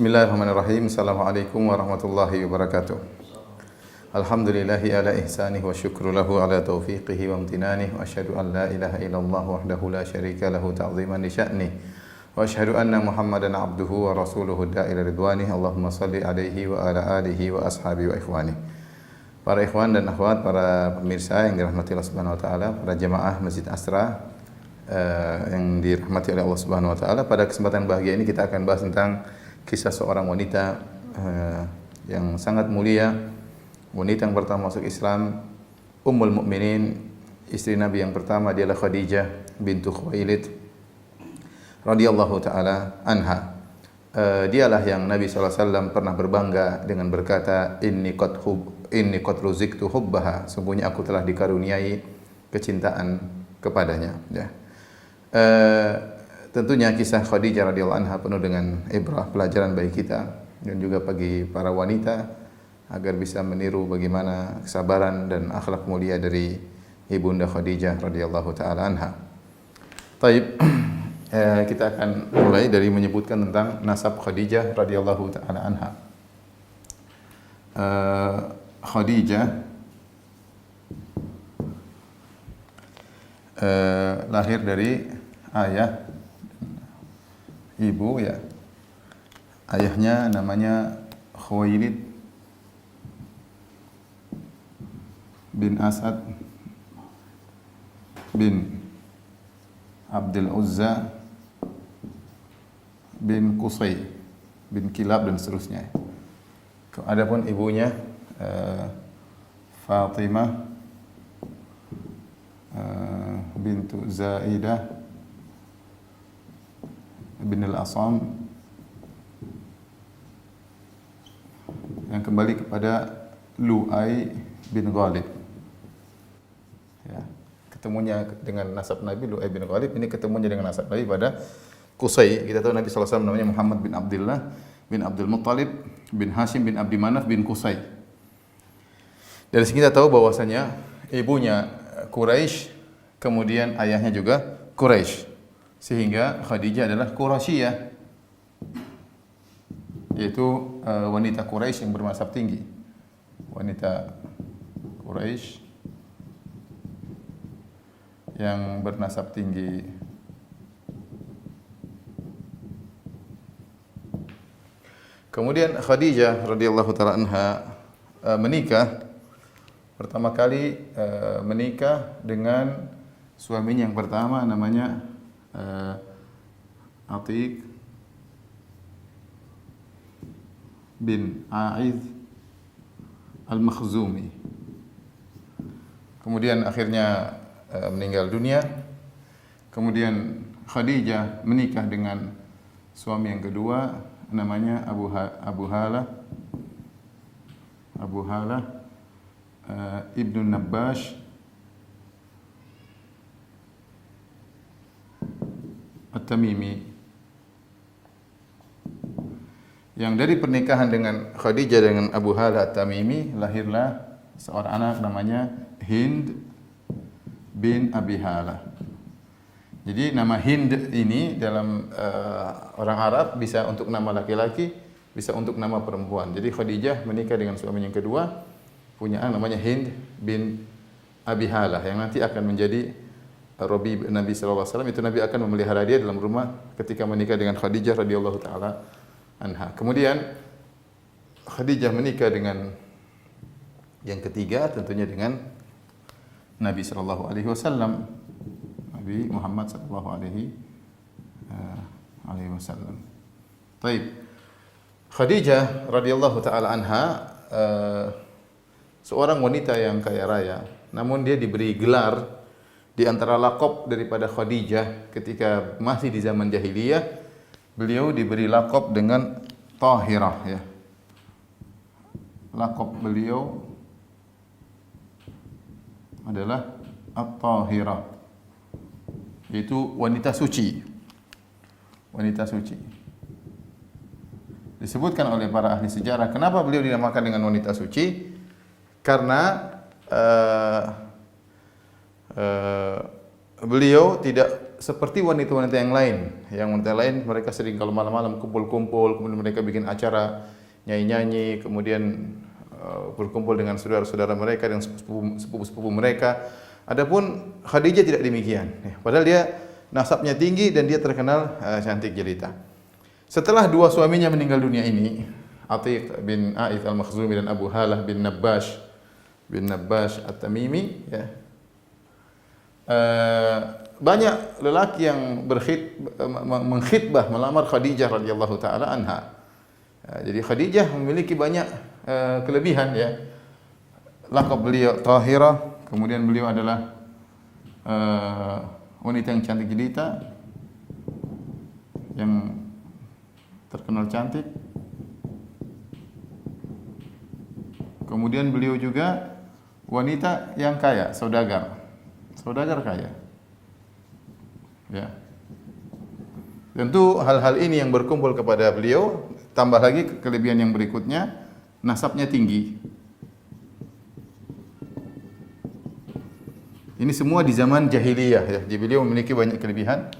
Bismillahirrahmanirrahim. Assalamualaikum warahmatullahi wabarakatuh. Alhamdulillahi ala ihsanih wa syukru lahu ala taufiqihi wa amtinanih wa asyhadu an la ilaha illallah wahdahu la syarika lahu ta'ziman li sya'nih wa asyhadu anna Muhammadan abduhu wa rasuluhu da'ila ridwanih. Allahumma salli alaihi wa ala alihi wa ashabihi wa ikhwanih. Para ikhwan dan akhwat, para pemirsa yang dirahmati Allah Subhanahu wa taala, para jemaah Masjid Asra yang dirahmati oleh Allah Subhanahu wa taala, pada kesempatan bahagia ini kita akan bahas tentang kisah seorang wanita yang sangat mulia, wanita yang pertama masuk Islam, Ummul Mukminin, istri Nabi yang pertama, dialah Khadijah bintu Khuwailid radhiyallahu taala anha. Dialah yang Nabi SAW pernah berbangga dengan berkata, inni qad ruziktu hubbaha, sungguhnya aku telah dikaruniai kecintaan kepadanya. Ya. Tentunya kisah Khadijah radhiyallahu anha penuh dengan ibrah, pelajaran bagi kita dan juga bagi para wanita agar bisa meniru bagaimana kesabaran dan akhlak mulia dari ibunda Khadijah radhiyallahu taala anha. Taib, kita akan mulai dari menyebutkan tentang nasab Khadijah radhiyallahu taala anha. Khadijah lahir dari ayah, ibu, ya. Ayahnya namanya Khuwailid bin Asad bin Abdul Uzza bin Qusay bin Kilab dan seterusnya. Adapun ibunya Fatimah bintu Zaidah bin al-Asam, yang kembali kepada Lu'ay bin Ghalib. Ya, ketemunya dengan nasab Nabi Lu'ay bin Ghalib, ini ketemunya dengan nasab Nabi pada Qusay. Kita tahu Nabi SAW namanya Muhammad bin Abdullah bin Abdul Muttalib bin Hashim bin Abdi Manaf bin Qusay. Dari sini kita tahu bahwasanya ibunya Quraisy, kemudian ayahnya juga Quraisy. Sehingga Khadijah adalah Quraisyiyah, yaitu wanita Quraisy yang bermansab tinggi. Wanita Quraisy yang bernasab tinggi. Kemudian Khadijah radhiyallahu taala anha menikah pertama kali menikah dengan suaminya yang pertama, namanya Atiq bin A'idh al-Makhzumi. Kemudian akhirnya meninggal dunia. Kemudian Khadijah menikah dengan suami yang kedua, namanya Abu Halah Ibnu Nabbash At-Tamimi. Yang dari pernikahan dengan Khadijah dengan Abu Halah At-Tamimi lahirlah seorang anak namanya Hind bin Abi Halah. Jadi nama Hind ini dalam orang Arab bisa untuk nama laki-laki, bisa untuk nama perempuan. Jadi Khadijah menikah dengan suami yang kedua, punya anak namanya Hind bin Abi Halah yang nanti akan menjadi Rabi Nabi sallallahu alaihi wasallam. Itu Nabi akan memelihara dia dalam rumah ketika menikah dengan Khadijah radhiyallahu taala anha. Kemudian Khadijah menikah dengan yang ketiga, tentunya dengan Nabi sallallahu alaihi wasallam, Nabi Muhammad sallallahu alaihi wasallam. Baik. Khadijah radhiyallahu taala anha seorang wanita yang kaya raya, namun dia diberi gelar di antara lakop daripada Khadijah ketika masih di zaman jahiliyah, beliau diberi lakop dengan Tahirah, ya. Lakop beliau adalah At-Tahirah, yaitu wanita suci. Wanita suci. Disebutkan oleh para ahli sejarah, kenapa beliau dinamakan dengan wanita suci? Karena beliau tidak seperti wanita-wanita yang lain. Yang wanita lain mereka sering kalau malam-malam kumpul-kumpul, kemudian mereka bikin acara nyanyi-nyanyi, kemudian berkumpul dengan saudara-saudara mereka dan sepupu-sepupu mereka. Adapun Khadijah tidak demikian. Padahal dia nasabnya tinggi dan dia terkenal cantik jelita. Setelah dua suaminya meninggal dunia ini, Atiq bin A'ith al-Makhzumi dan Abu Halah bin Nabbash at-Tamimi, ya. Banyak lelaki yang mengkhitbah melamar Khadijah radhiyallahu taala anha. Jadi Khadijah memiliki banyak kelebihan, ya. Laqab beliau Tahirah, kemudian beliau adalah wanita yang cantik jelita, yang terkenal cantik. Kemudian beliau juga wanita yang kaya, saudagar kaya. Ya. Tentu hal-hal ini yang berkumpul kepada beliau, tambah lagi kelebihan yang berikutnya, nasabnya tinggi. Ini semua di zaman jahiliyah, ya. Jadi beliau memiliki banyak kelebihan,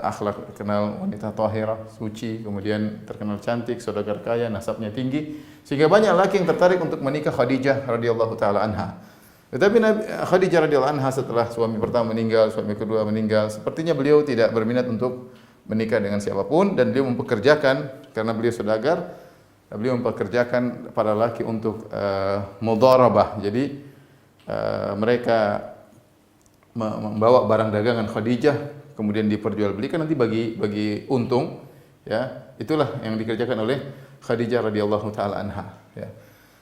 akhlak, kenal wanita tahirah, suci, kemudian terkenal cantik, saudagar kaya, nasabnya tinggi, sehingga banyak laki yang tertarik untuk menikah Khadijah radhiyallahu taala anha. Tetapi Khadijah radhiyallahu anha setelah suami pertama meninggal, suami kedua meninggal, sepertinya beliau tidak berminat untuk menikah dengan siapapun dan beliau mempekerjakan, karena beliau saudagar, beliau mempekerjakan para laki untuk mudharabah. Jadi mereka membawa barang dagangan Khadijah, kemudian diperjualbelikan nanti bagi untung, ya. Itulah yang dikerjakan oleh Khadijah radhiyallahu taala anha, ya.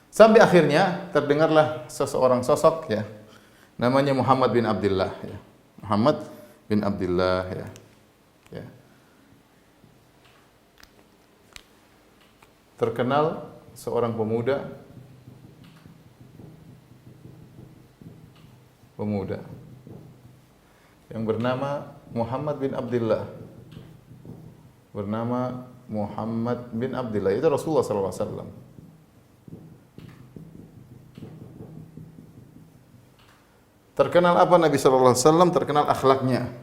Sampai akhirnya terdengarlah seseorang sosok, ya. Namanya Muhammad bin Abdullah, ya. Muhammad bin Abdullah, ya. Ya. Terkenal seorang pemuda yang bernama Muhammad bin Abdullah. Itu Rasulullah sallallahu alaihi wasallam. Terkenal apa Nabi sallallahu alaihi wasallam? Terkenal akhlaknya.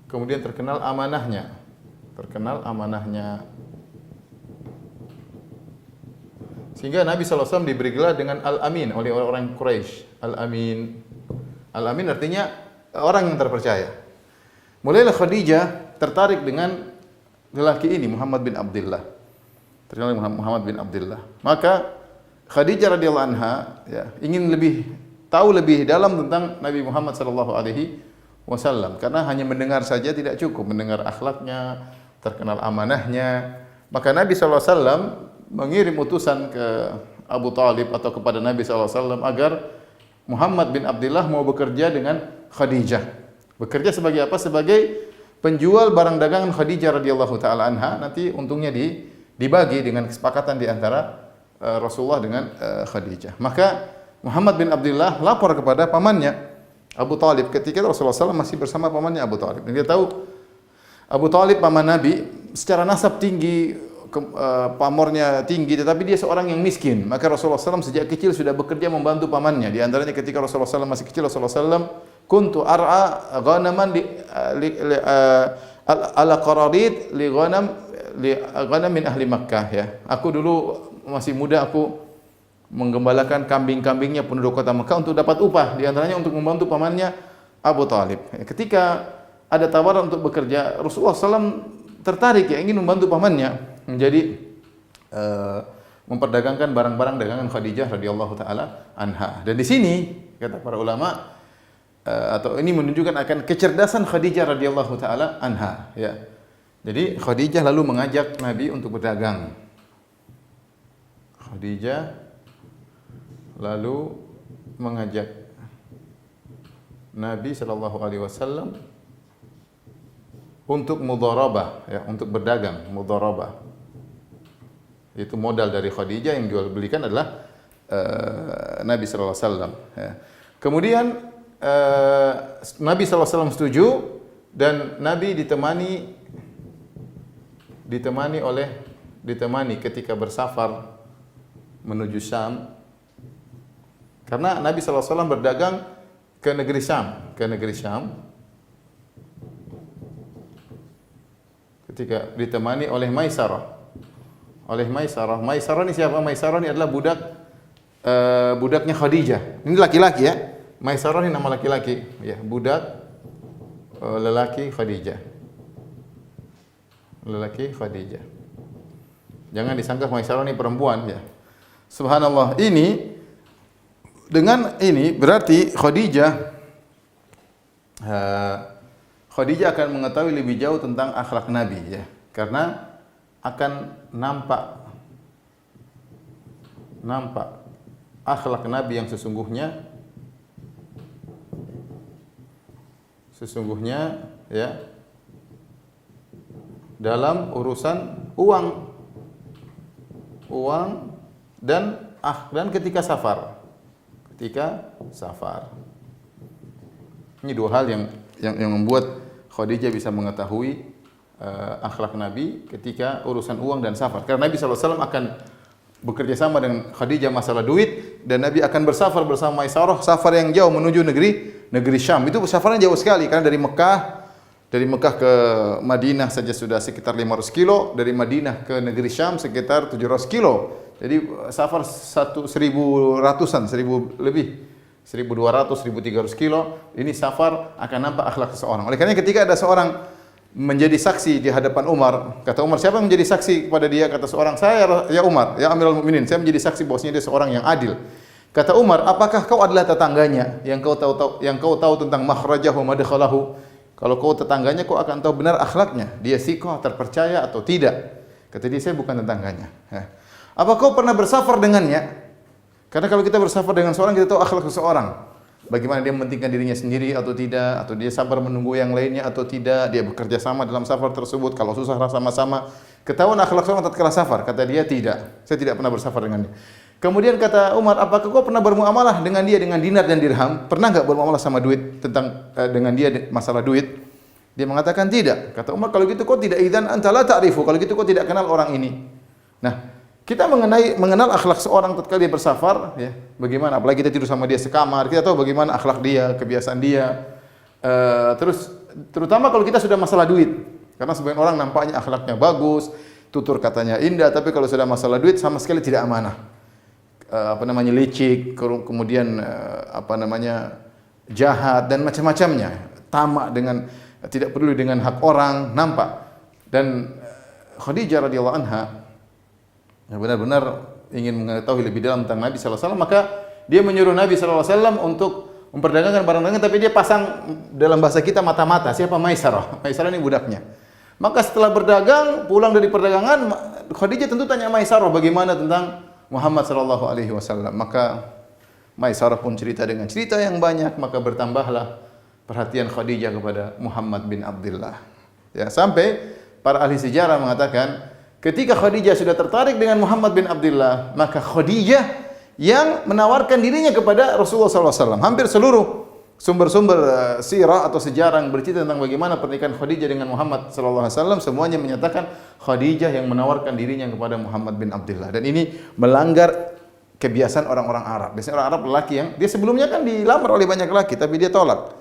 Kemudian terkenal amanahnya. Sehingga Nabi SAW diberi gelar dengan Al-Amin oleh orang Quraisy. Al-Amin artinya orang yang terpercaya. Mulailah Khadijah tertarik dengan lelaki ini, Muhammad bin Abdullah. Terkenal Muhammad bin Abdullah. Maka Khadijah radhiyallahu anha, ya, ingin tahu lebih dalam tentang Nabi Muhammad sallallahu alaihi wasallam, karena hanya mendengar saja tidak cukup, mendengar akhlaknya, terkenal amanahnya. Maka Nabi sallallahu alaihi wasallam mengirim utusan ke Abu Talib atau kepada Nabi SAW agar Muhammad bin Abdullah mau bekerja dengan Khadijah. Bekerja sebagai apa? Sebagai penjual barang dagangan Khadijah radhiyallahu taala anha. Nanti untungnya dibagi dengan kesepakatan di antara Rasulullah dengan Khadijah. Maka Muhammad bin Abdullah lapor kepada pamannya Abu Talib. Ketika Rasulullah SAW masih bersama pamannya Abu Talib. Dan dia tahu Abu Talib paman Nabi secara nasab tinggi, pamornya tinggi, tetapi dia seorang yang miskin. Maka Rasulullah SAW sejak kecil sudah bekerja membantu pamannya. Di antaranya ketika Rasulullah SAW masih kecil, Rasulullah SAW kuntu ar'a ghanaman ala qararid li ghanam min ahli Makkah, ya. Aku dulu masih muda, aku menggembalakan kambing-kambingnya penduduk kota Makkah untuk dapat upah. Di antaranya untuk membantu pamannya Abu Talib. Ketika ada tawaran untuk bekerja, Rasulullah SAW tertarik, ya, ingin membantu pamannya menjadi memperdagangkan barang-barang dagangan Khadijah radhiyallahu taala anha. Dan di sini kata para ulama atau ini menunjukkan akan kecerdasan Khadijah radhiyallahu taala anha, ya. Jadi Khadijah lalu mengajak Nabi untuk berdagang. Khadijah lalu mengajak Nabi sallallahu alaihi wasallam untuk mudharabah, ya, untuk berdagang, mudharabah. Itu modal dari Khadijah, yang jual belikan adalah Nabi sallallahu alaihi wasallam, ya. Kemudian Nabi sallallahu alaihi wasallam setuju dan Nabi ditemani ketika bersafar menuju Syam, Karena Nabi SAW berdagang ke negeri Syam, ketika ditemani oleh Maisarah. Maisarah ini siapa? Maisarah ini adalah budaknya Khadijah. Ini laki-laki ya. Maisarah ini nama laki-laki, ya, budak lelaki Khadijah. Jangan disangka Maisarah ini perempuan ya. Subhanallah. Dengan ini berarti Khadijah akan mengetahui lebih jauh tentang akhlak Nabi ya. Karena akan nampak akhlak Nabi yang sesungguhnya ya dalam urusan uang dan ketika safar. Ini dua hal yang membuat Khadijah bisa mengetahui akhlak Nabi ketika urusan uang dan safar. Karena Nabi SAW akan bekerja sama dengan Khadijah masalah duit, dan Nabi akan bersafar bersama Maisarah, safar yang jauh menuju negeri Syam. Itu safarnya jauh sekali karena dari Mekah ke Madinah saja sudah sekitar 500 kilo, dari Madinah ke negeri Syam sekitar 700 kilo. Jadi safar 1.000 ratusan, 1.000 lebih, 1.200, 1.300 kilo. Ini safar akan nampak akhlak seseorang. Oleh karena ketika ada seorang menjadi saksi di hadapan Umar, kata Umar, siapa yang menjadi saksi kepada dia? Kata seorang, saya ya Umar, ya Amirul Mukminin, saya menjadi saksi bahwasanya dia seorang yang adil. Kata Umar, apakah kau adalah tetangganya yang kau tahu tentang makhrajahu wa madkhalahu? Kalau kau tetangganya, kau akan tahu benar akhlaknya, dia sikoh, terpercaya atau tidak. Kata dia, saya bukan tetangganya. Apa kau pernah bersafar dengannya? Karena kalau kita bersafar dengan seorang, kita tahu akhlak seseorang. Bagaimana dia mementingkan dirinya sendiri atau tidak, atau dia sabar menunggu yang lainnya atau tidak, dia bekerja sama dalam safar tersebut, kalau susah sama-sama. Ketahuan akhlak seorang tatkala safar. Kata dia, tidak, saya tidak pernah bersafar dengan dia. Kemudian kata Umar, apakah kau pernah bermuamalah dengan dia dengan dinar dan dirham? Pernah enggak bermuamalah sama duit dengan dia masalah duit? Dia mengatakan tidak. Kata Umar, kalau gitu kau tidak, idzan anta la ta'rifu. Kalau gitu kau tidak kenal orang ini. Nah, kita mengenal akhlak seorang tatkala dia bersafar, ya. Bagaimana? Apalagi kita tidur sama dia sekamar, kita tahu bagaimana akhlak dia, kebiasaan dia. Terutama kalau kita sudah masalah duit. Karena sebagian orang nampaknya akhlaknya bagus, tutur katanya indah, tapi kalau sudah masalah duit sama sekali tidak amanah. Licik, kemudian jahat dan macam-macamnya. Tamak dengan tidak peduli dengan hak orang, nampak. Dan Khadijah radhiyallahu anha benar-benar ingin mengetahui lebih dalam tentang Nabi sallallahu alaihi wasallam, maka dia menyuruh Nabi sallallahu alaihi wasallam untuk memperdagangkan barang dagangan, tapi dia pasang dalam bahasa kita mata-mata. Siapa? Maisarah. Maisarah ini budaknya. Maka setelah berdagang, pulang dari perdagangan, Khadijah tentu tanya Maisarah bagaimana tentang Muhammad sallallahu alaihi wasallam. Maka Maisarah pun cerita dengan cerita yang banyak, maka bertambahlah perhatian Khadijah kepada Muhammad bin Abdullah. Ya, sampai para ahli sejarah mengatakan ketika Khadijah sudah tertarik dengan Muhammad bin Abdullah, maka Khadijah yang menawarkan dirinya kepada Rasulullah SAW. Hampir seluruh sumber-sumber sirah atau sejarah yang bercerita tentang bagaimana pernikahan Khadijah dengan Muhammad SAW, semuanya menyatakan Khadijah yang menawarkan dirinya kepada Muhammad bin Abdullah. Dan ini melanggar kebiasaan orang-orang Arab. Biasanya orang Arab lelaki yang dia sebelumnya kan dilamar oleh banyak lelaki, tapi dia tolak.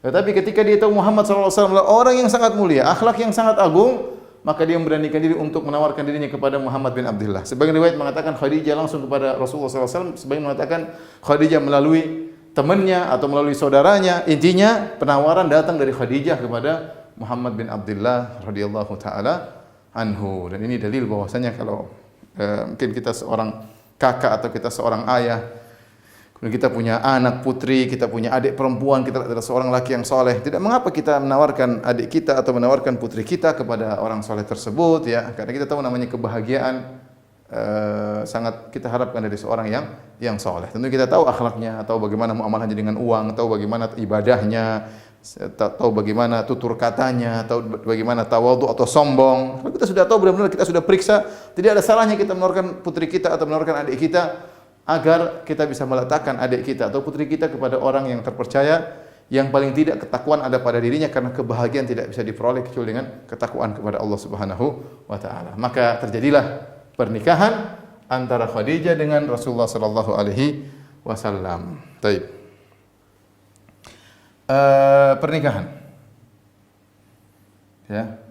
Tetapi ketika dia tahu Muhammad SAW adalah orang yang sangat mulia, akhlak yang sangat agung, maka dia memberanikan diri untuk menawarkan dirinya kepada Muhammad bin Abdullah. Sebagian riwayat mengatakan Khadijah langsung kepada Rasulullah SAW, sebagian mengatakan Khadijah melalui temannya atau melalui saudaranya. Intinya penawaran datang dari Khadijah kepada Muhammad bin Abdullah radhiyallahu taala anhu. Dan ini dalil bahwasanya kalau mungkin kita seorang kakak atau kita seorang ayah, kemudian kita punya anak putri, kita punya adik perempuan, kita adalah seorang laki yang soleh, tidak mengapa kita menawarkan adik kita atau menawarkan putri kita kepada orang soleh tersebut, ya, karena kita tahu namanya kebahagiaan sangat kita harapkan dari seorang yang soleh. Tentu kita tahu akhlaknya, tahu bagaimana muamalahnya dengan uang, tahu bagaimana ibadahnya, tahu bagaimana tutur katanya, tahu bagaimana tawadhu atau sombong. Kalau kita sudah tahu, benar-benar kita sudah periksa, tidak ada salahnya kita menawarkan putri kita atau menawarkan adik kita agar kita bisa meletakkan adik kita atau putri kita kepada orang yang terpercaya, yang paling tidak ketakwaan ada pada dirinya, karena kebahagiaan tidak bisa diperoleh kecuali dengan ketakwaan kepada Allah Subhanahu wa taala. Maka terjadilah pernikahan antara Khadijah dengan Rasulullah sallallahu alaihi wasallam. Baik. Pernikahan. Ya.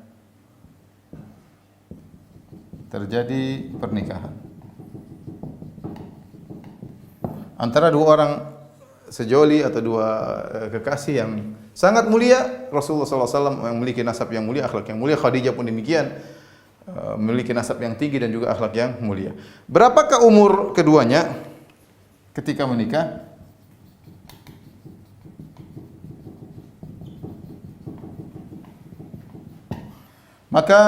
Terjadi pernikahan antara dua orang sejoli atau dua kekasih yang sangat mulia. Rasulullah SAW yang memiliki nasab yang mulia, akhlak yang mulia. Khadijah pun demikian, memiliki nasab yang tinggi dan juga akhlak yang mulia. Berapakah umur keduanya ketika menikah? Maka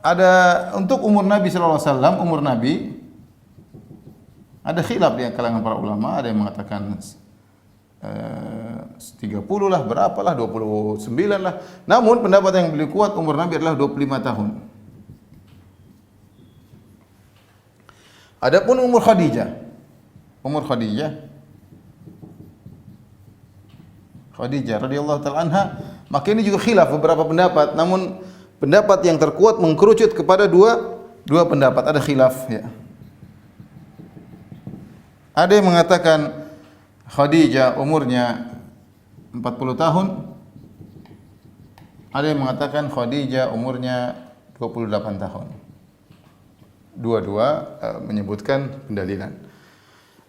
ada untuk umur Nabi SAW, umur Nabi ada khilaf di kalangan para ulama. Ada yang mengatakan 30 lah, berapalah, 29 lah. Namun pendapat yang lebih kuat umur Nabi adalah 25 tahun. Adapun umur Khadijah radhiyallahu taala anha, maka ini juga khilaf beberapa pendapat. Namun pendapat yang terkuat mengkerucut kepada dua pendapat. Ada khilaf ya. Ada yang mengatakan Khadijah umurnya 40 tahun. Ada yang mengatakan Khadijah umurnya 28 tahun. Dua-dua menyebutkan pendalilan.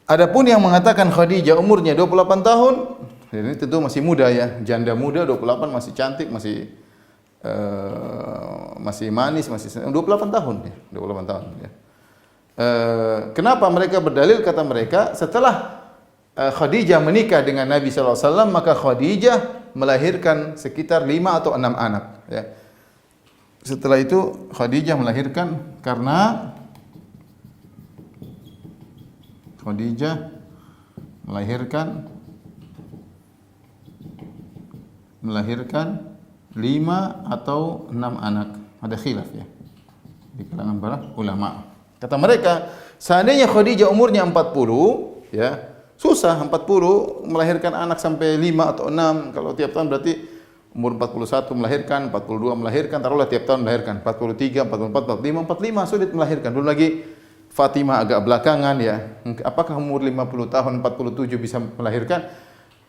Adapun yang mengatakan Khadijah umurnya 28 tahun, ini tentu masih muda ya, janda muda 28, masih cantik, masih manis, masih 28 tahun ya, 28 tahun ya. Kenapa mereka berdalil? Kata mereka, setelah Khadijah menikah dengan Nabi SAW, maka Khadijah melahirkan sekitar 5 atau 6 anak ya. Setelah itu Khadijah melahirkan karena Khadijah melahirkan 5 atau 6 anak. Ada khilaf ya di kalangan para ulama. Kata mereka, seandainya Khadijah umurnya 40 ya, susah 40 melahirkan anak sampai 5 atau 6. Kalau tiap tahun berarti umur 41 melahirkan, 42 melahirkan, taruhlah tiap tahun melahirkan 43, 44, 45, 45 sulit melahirkan. Belum lagi Fatimah agak belakangan ya. Apakah umur 50 tahun 47 bisa melahirkan?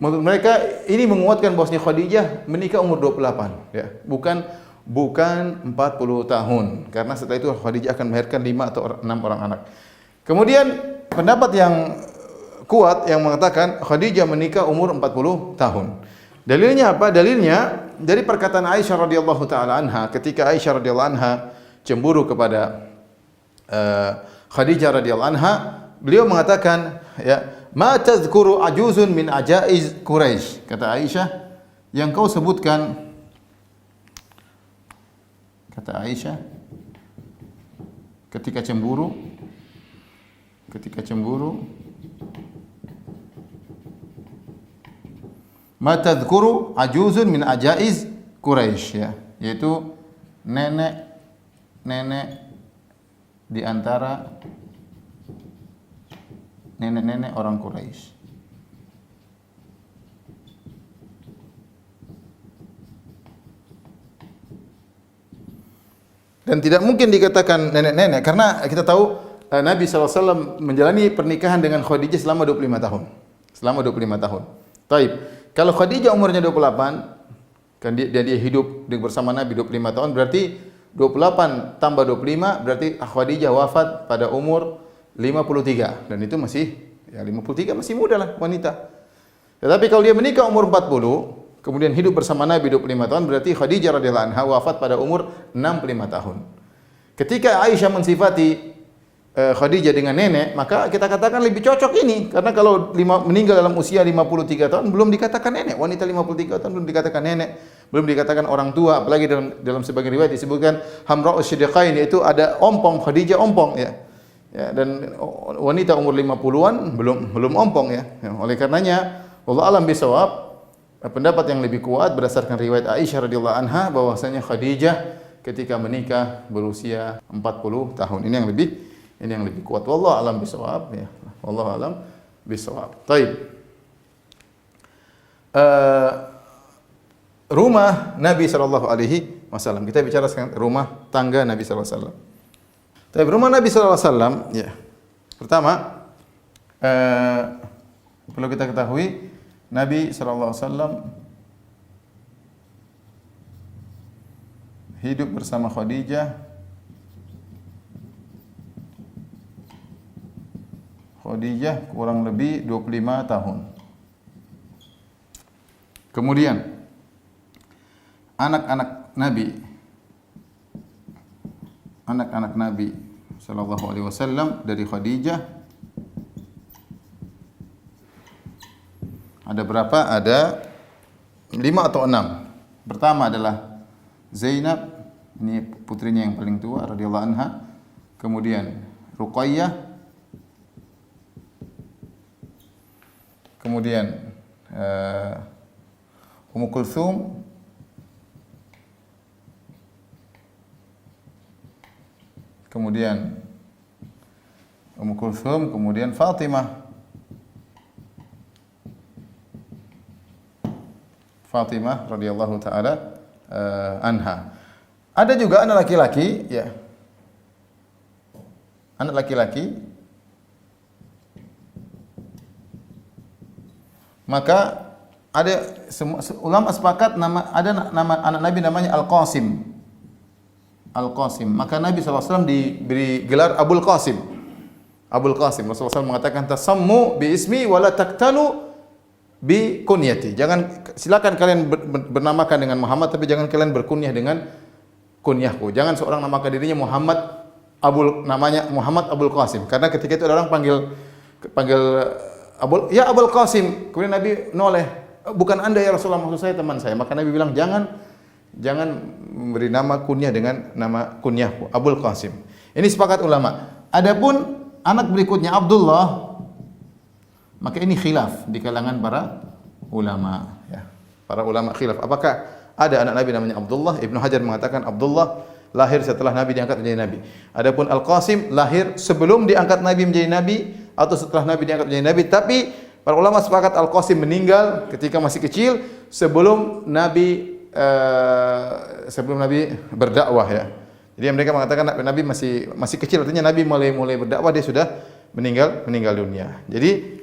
Menurut mereka ini menguatkan bahwasanya Khadijah menikah umur 28 ya. Bukan 40 tahun. Karena setelah itu Khadijah akan melahirkan 5 atau 6 orang anak. Kemudian pendapat yang kuat yang mengatakan Khadijah menikah umur 40 tahun. Dalilnya apa? Dalilnya dari perkataan Aisyah radhiyallahu taala anha, ketika Aisyah radhiyallahu anha cemburu kepada Khadijah radhiyallahu anha, beliau mengatakan ya, ma tadhkuru ajuzun min ajaiz Quraisy. Kata Aisyah, yang kau sebutkan, kata Aisyah, ketika cemburu ma tadhkuru ajuzun min ajaiz Quraisy ya, yaitu nenek di antara nenek-nenek orang Quraisy. Dan tidak mungkin dikatakan nenek-nenek karena kita tahu Nabi SAW menjalani pernikahan dengan Khadijah selama 25 tahun. Selama 25 tahun. Taib. Kalau Khadijah umurnya 28, kan dia hidup bersama Nabi 25 tahun, berarti 28 tambah 25 berarti Khadijah wafat pada umur 53, dan itu masih ya 53 masih muda lah wanita. Tetapi kalau dia menikah umur 40, kemudian hidup bersama Nabi 25 tahun, berarti Khadijah radhiyallahu anha wafat pada umur 65 tahun. Ketika Aisyah mensifati Khadijah dengan nenek, maka kita katakan lebih cocok ini, karena kalau meninggal dalam usia 53 tahun belum dikatakan nenek. Wanita 53 tahun belum dikatakan nenek, belum dikatakan orang tua, apalagi dalam sebagian riwayat disebutkan Hamra'us Siddiqain, itu ada ompong, Khadijah ompong ya. Ya, dan wanita umur 50-an belum ompong ya. Oleh karenanya wallahu alam bisawab, pendapat yang lebih kuat berdasarkan riwayat Aisyah radhiyallahu anha bahwasanya Khadijah ketika menikah berusia 40 tahun. Ini yang lebih kuat. Wallahu alam bisawab ya. Wallahu alam bisawab. Baik. Rumah Nabi sallallahu alaihi wasallam. Kita bicara sekarang rumah tangga Nabi sallallahu alaihi wasallam. Tapi rumah Nabi sallallahu alaihi wasallam ya. Pertama Perlu kita ketahui Nabi sallallahu alaihi wasallam hidup bersama Khadijah kurang lebih 25 tahun. Kemudian anak-anak Nabi sallallahu alaihi wasallam dari Khadijah ada berapa? Ada 5 atau 6. Pertama adalah Zainab, ini putrinya yang paling tua radhiyallahu anha. Kemudian Ruqayyah, kemudian Ummu Kulthum, kemudian Fatimah radhiyallahu taala anha. Ada juga anak laki-laki, ya. Anak laki-laki. Maka ada ulama sepakat ada nama anak Nabi namanya Al-Qasim. Maka Nabi SAW diberi gelar Abul Qasim. Rasulullah SAW mengatakan tasammu bi ismi wala taktanu bi kunyati. Silakan kalian bernamakan dengan Muhammad, tapi jangan kalian berkunyah dengan kunyahku. Jangan seorang namakan dirinya namanya Muhammad Abul Qasim. Karena ketika itu ada orang panggil Abul Qasim. Kemudian Nabi noleh, bukan Anda ya Rasulullah, maksud saya teman saya. Maka Nabi bilang jangan memberi nama kunyah dengan nama kunyahku, Abul Qasim. Ini sepakat ulama. Adapun anak berikutnya Abdullah, maka ini khilaf di kalangan para ulama, ya. Para ulama khilaf, apakah ada anak Nabi namanya Abdullah? Ibnu Hajar mengatakan Abdullah lahir setelah Nabi diangkat menjadi Nabi. Adapun Al-Qasim lahir sebelum diangkat Nabi menjadi Nabi atau setelah Nabi diangkat menjadi Nabi. Tapi para ulama sepakat Al-Qasim meninggal ketika masih kecil sebelum Nabi berdakwah, ya. Jadi mereka mengatakan Nabi masih kecil, artinya Nabi mulai berdakwah dia sudah meninggal dunia. Jadi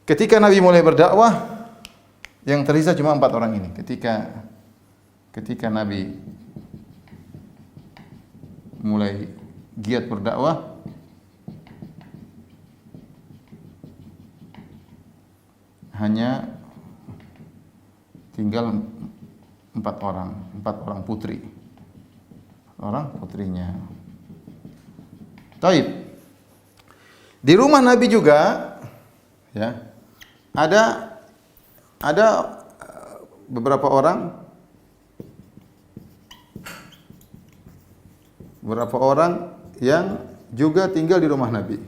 ketika Nabi mulai berdakwah, yang tersisa cuma 4 orang ini. Ketika Nabi mulai giat berdakwah, hanya tinggal 4 orang putri. Orang putrinya. Taib. Di rumah Nabi juga, ya, ada beberapa orang yang juga tinggal di rumah Nabi.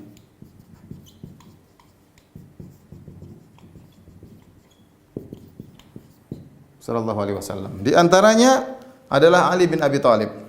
Sallallahu alaihi wasallam. Di antaranya adalah Ali bin Abi Thalib.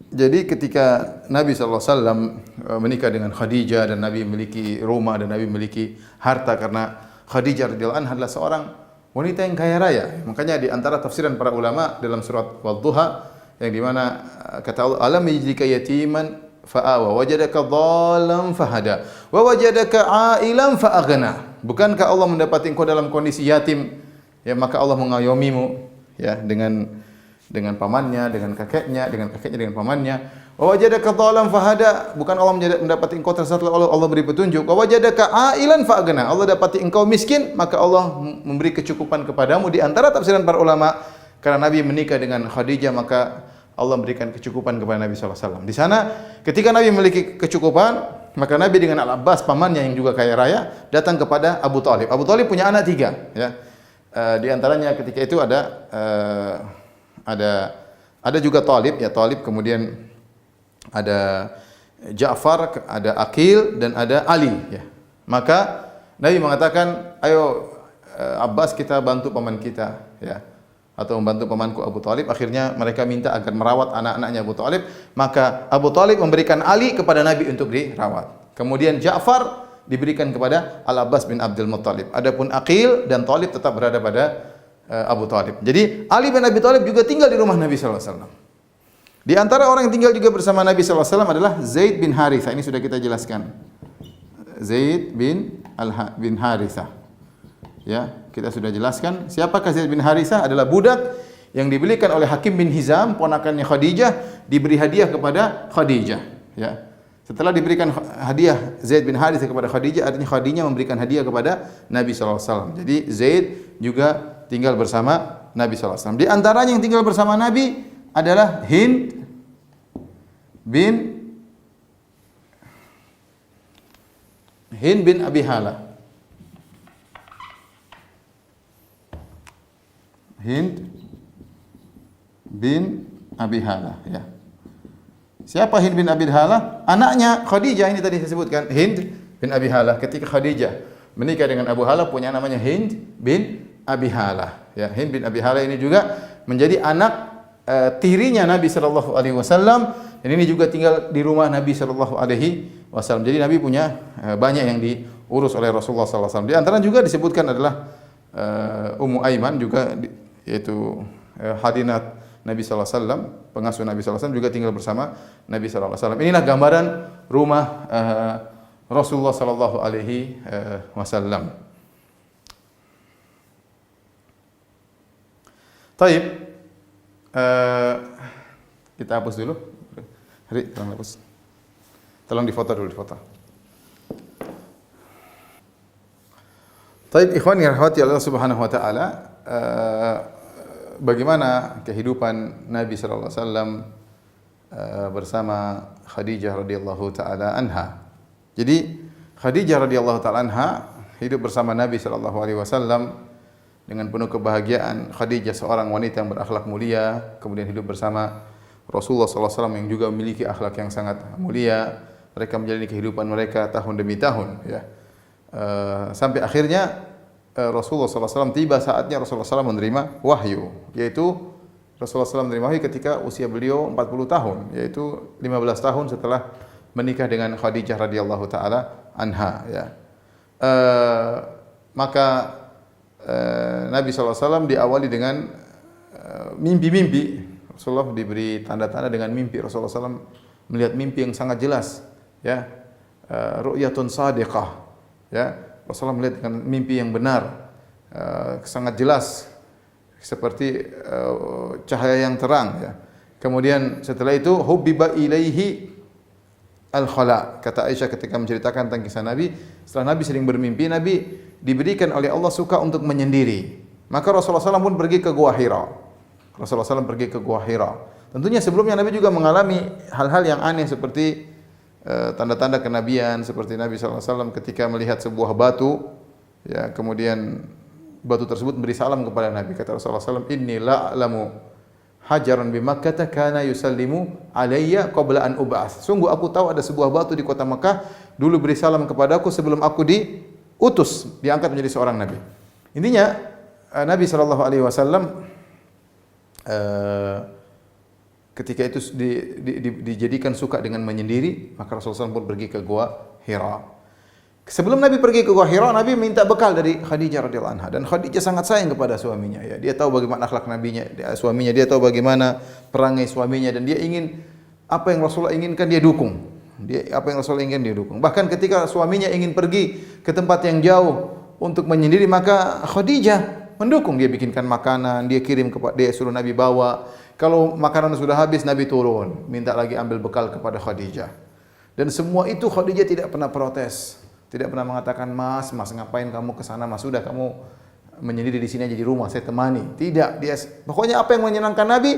Jadi ketika Nabi SAW menikah dengan Khadijah dan Nabi memiliki rumah dan Nabi memiliki harta, karena Khadijah radhiyallahu anha adalah seorang wanita yang kaya raya. Makanya di antara tafsiran para ulama dalam surat Wad-Duha yang di mana kata Allah, alam yajidka yatiman fa'awa wajadaka dhallan fahada wa wajadaka ailan fa'aghna. Bukankah Allah mendapati engkau dalam kondisi yatim, ya, maka Allah mengayomimu, ya, dengan pamannya, dengan kakeknya dengan pamannya. Wa wajadaka dhallan fahada, bukan Allah mendapati engkau tersesat lalu Allah beri petunjuk. Wa wajadaka ailan fa'aghna, Allah dapati engkau miskin maka Allah memberi kecukupan kepadamu. Di antara tafsiran para ulama, karena Nabi menikah dengan Khadijah maka Allah memberikan kecukupan kepada Nabi SAW. Di sana ketika Nabi memiliki kecukupan, maka Nabi dengan Al-Abbas pamannya yang juga kaya raya datang kepada Abu Thalib. Abu Thalib punya anak 3, ya. Di antaranya ketika itu ada juga Thalib, ya, Thalib, kemudian ada Ja'far, ada Aqil dan ada Ali, ya. Maka Nabi mengatakan, ayo Abbas, kita bantu paman kita, ya, atau membantu pamanku Abu Thalib. Akhirnya mereka minta agar merawat anak-anaknya Abu Thalib, maka Abu Thalib memberikan Ali kepada Nabi untuk dirawat. Kemudian Ja'far diberikan kepada Al-Abbas bin Abdul Muttalib. Adapun Aqil dan Thalib tetap berada pada Abu Thalib. Jadi Ali bin Abi Thalib juga tinggal di rumah Nabi sallallahu alaihi wasallam. Di antara orang yang tinggal juga bersama Nabi sallallahu alaihi wasallam adalah Zaid bin Harithah. Ini sudah kita jelaskan. Zaid bin Harithah. Ya, kita sudah jelaskan siapakah Zaid bin Harithah, adalah budak yang dibelikan oleh Hakim bin Hizam, ponakannya Khadijah, diberi hadiah kepada Khadijah, ya. Setelah diberikan hadiah Zaid bin Harithah kepada Khadijah, artinya Khadijah memberikan hadiah kepada Nabi sallallahu alaihi wasallam. Jadi Zaid juga tinggal bersama Nabi sallallahu alaihi wasallam. Di antaranya yang tinggal bersama Nabi adalah bin Abi Hala. Hind bin Abi Hala, ya. Siapa Hind bin Abi Hala? Anaknya Khadijah, ini tadi saya sebutkan, Hind bin Abi Hala. Ketika Khadijah menikah dengan Abu Hala, punya namanya Hind bin Abi Hala. Ya, Hind bin Abi Hala ini juga menjadi anak tirinya Nabi sallallahu alaihi wasallam, dan ini juga tinggal di rumah Nabi sallallahu alaihi wasallam. Jadi Nabi punya banyak yang diurus oleh Rasulullah sallallahu alaihi wasallam. Di antara juga disebutkan adalah Ummu Aiman juga, yaitu hadinat Nabi sallallahu alaihi wasallam, pengasuh Nabi sallallahu alaihi wasallam, juga tinggal bersama Nabi sallallahu alaihi wasallam. Inilah gambaran rumah Rasulullah sallallahu alaihi wasallam. Taib, kita hapus dulu. Hari, tolong hapus. Tolong difoto dulu, difoto. Taib, ikhwan yang rahmati Allah Subhanahu wa taala, bagaimana kehidupan Nabi sallallahu alaihi wasallam bersama Khadijah radhiyallahu taala anha. Jadi Khadijah radhiyallahu taala anha hidup bersama Nabi sallallahu alaihi wasallam dengan penuh kebahagiaan. Khadijah seorang wanita yang berakhlak mulia, kemudian hidup bersama Rasulullah sallallahu alaihi wasallam yang juga memiliki akhlak yang sangat mulia. Mereka menjalani kehidupan mereka tahun demi tahun, ya. Sampai akhirnya Rasulullah sallallahu alaihi wasallam, tiba saatnya Rasulullah sallallahu alaihi wasallam menerima wahyu, yaitu Rasulullah SAW menerima wahyu ketika usia beliau 40 tahun, yaitu 15 tahun setelah menikah dengan Khadijah radhiyallahu taala anha, ya. Maka Nabi SAW diawali dengan mimpi-mimpi. Rasulullah diberi tanda-tanda dengan mimpi. Rasulullah SAW melihat mimpi yang sangat jelas, ya, ru'yatun shadiqah, ya. Rasulullah melihat dengan mimpi yang benar, sangat jelas, seperti cahaya yang terang, ya. Kemudian setelah itu hubbiba ilaihi al-khala. Kata Aisyah ketika menceritakan tentang kisah Nabi, setelah Nabi sering bermimpi, Nabi diberikan oleh Allah suka untuk menyendiri. Maka Rasulullah SAW pun pergi ke Gua Hira. Rasulullah SAW pergi ke Gua Hira. Tentunya sebelumnya Nabi juga mengalami hal-hal yang aneh seperti tanda-tanda kenabian, seperti Nabi SAW ketika melihat sebuah batu, ya, kemudian batu tersebut beri salam kepada Nabi. Kata Rasulullah SAW, inni la'alamu hajaran bi Makkah kana yusallimu alayya qabla an ub'ats. Sungguh aku tahu ada sebuah batu di kota Makkah dulu beri salam kepadaku sebelum aku diutus, diangkat menjadi seorang nabi. Intinya Nabi sallallahu alaihi wasallam ketika itu dijadikan suka dengan menyendiri, maka Rasulullah SAW pun pergi ke Gua Hira. Sebelum Nabi pergi ke Gua Hira, Nabi minta bekal dari Khadijah radhiyallahu anha, dan Khadijah sangat sayang kepada suaminya, ya. Dia tahu bagaimana akhlak nabinya, suaminya, dia tahu bagaimana perangai suaminya, dan dia ingin apa yang Rasulullah inginkan dia dukung. Apa yang Rasulullah inginkan dia dukung. Bahkan ketika suaminya ingin pergi ke tempat yang jauh untuk menyendiri, maka Khadijah mendukung. Dia bikinkan makanan, dia kirim kepada, dia suruh Nabi bawa. Kalau makanan sudah habis, Nabi turun, minta lagi ambil bekal kepada Khadijah. Dan semua itu Khadijah tidak pernah protes. Tidak pernah mengatakan, Mas ngapain kamu ke sana? Mas, sudah kamu menyendiri di sini aja di rumah, saya temani. Tidak, dia pokoknya apa yang menyenangkan Nabi,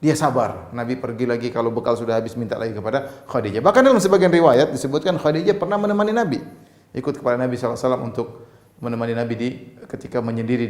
dia sabar. Nabi pergi lagi, kalau bekal sudah habis minta lagi kepada Khadijah. Bahkan dalam sebagian riwayat disebutkan Khadijah pernah menemani Nabi. Ikut kepada Nabi SAW untuk menemani Nabi ketika menyendiri